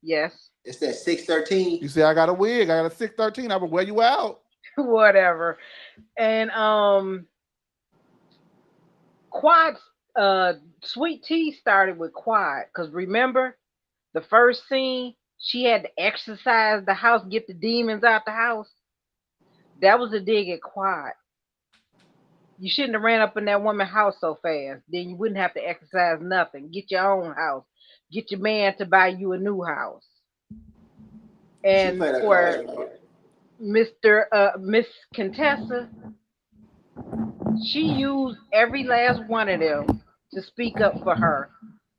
Yes. It's that 613. You see, I got a wig. I got a 613. I will wear you out. Whatever. And Quad, Sweet Tea started with Quad because remember the first scene. She had to exercise the house, get the demons out the house. That was a dig at Quad. You shouldn't have ran up in that woman's house so fast. Then you wouldn't have to exercise nothing. Get your own house. Get your man to buy you a new house. And for Miss Contessa, she used every last one of them to speak up for her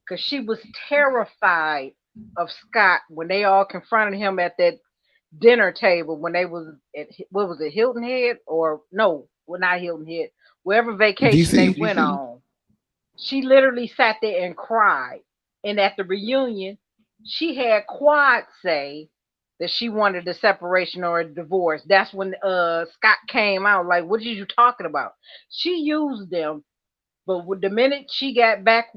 because she was terrified of Scott when they all confronted him at that dinner table when they was at, what was it, Hilton Head or no, well, not Hilton Head, wherever vacation they went on. She literally sat there and cried. And at the reunion, she had Quad say that she wanted a separation or a divorce. That's when Scott came out like, what are you talking about? She used them, but the minute she got back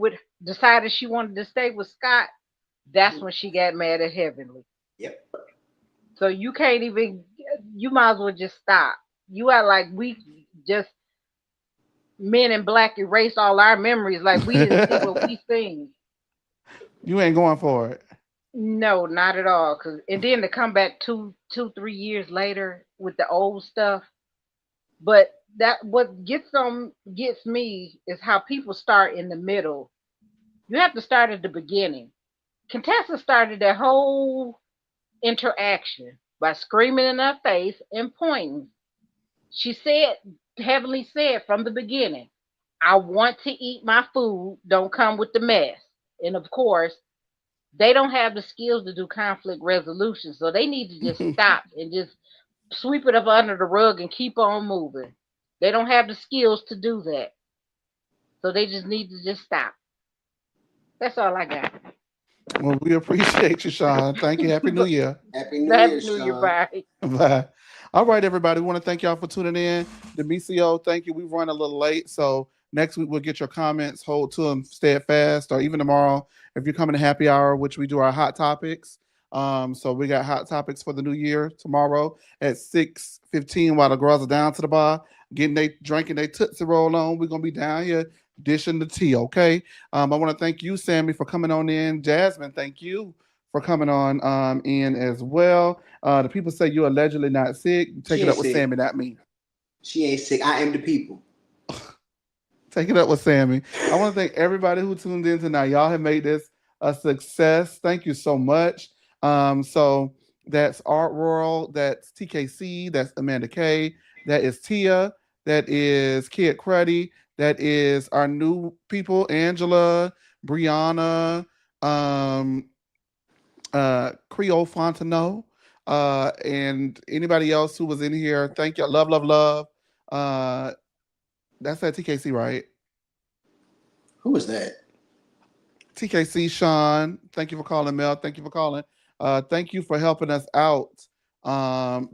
decided she wanted to stay with Scott, that's when she got mad at Heavenly. Yep. So you can't even, you might as well just stop. You are like, we just, Men in Black erased all our memories like we didn't see what we seen. You ain't going for it. No, not at all. And then to come back 2-3 years later with the old stuff. But that what gets me is how people start in the middle. You have to start at the beginning. Contessa started that whole interaction by screaming in her face and pointing. She said, Heavenly said from the beginning, I want to eat my food, don't come with the mess. And of course, they don't have the skills to do conflict resolution, so they need to just stop and just sweep it up under the rug and keep on moving. They don't have the skills to do that. So they just need to just stop. That's all I got. Well, we appreciate you, Sean. Thank you. Happy New Year. Happy New Year, Sean. Bye. Bye. All right, everybody. We want to thank y'all for tuning in. The BCO, thank you. We run a little late, so Next week, we'll get your comments, hold to them steadfast, or even tomorrow, if you're coming to happy hour, which we do our hot topics. So we got hot topics for the new year tomorrow at 6:15 while the girls are down to the bar, drinking their Tootsie Roll on. We're going to be down here dishing the tea, okay? I want to thank you, Sammy, for coming on in. Jasmine, thank you for coming on in as well. The people say you're allegedly not sick. Take it up with Sammy, not me. She ain't sick. I am the people. Take it up with Sammy. I want to thank everybody who tuned in tonight. Y'all have made this a success. Thank you so much. So that's Art World, that's TKC, that's Amanda K, that is Tia, that is Kid Cruddy, that is our new people, Angela, Brianna, Creole Fontenot, and anybody else who was in here. Thank you. Love, love, love. That's at TKC, right? Who was that? TKC, Sean. Thank you for calling, Mel. Thank you for calling. Thank you for helping us out,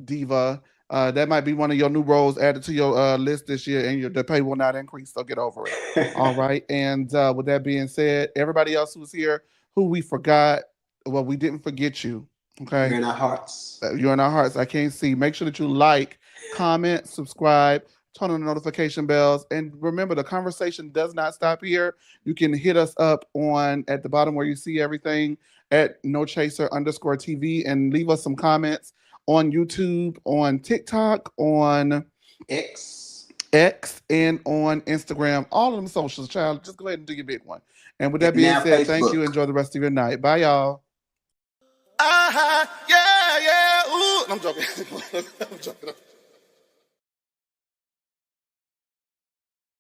Diva. That might be one of your new roles added to your list this year, and the pay will not increase, so get over it. All right. And with that being said, everybody else who's here, who we forgot, well, we didn't forget you. Okay. You're in our hearts. You're in our hearts. I can't see. Make sure that you like, comment, subscribe, turn on the notification bells. And remember, the conversation does not stop here. You can hit us up at the bottom where you see everything at NoChaser_TV and leave us some comments on YouTube, on TikTok, on X, and on Instagram. All of them socials, child. Just go ahead and do your big one. And with that being said, thank you. Enjoy the rest of your night. Bye, y'all. Yeah. Ooh. I'm joking. I'm joking.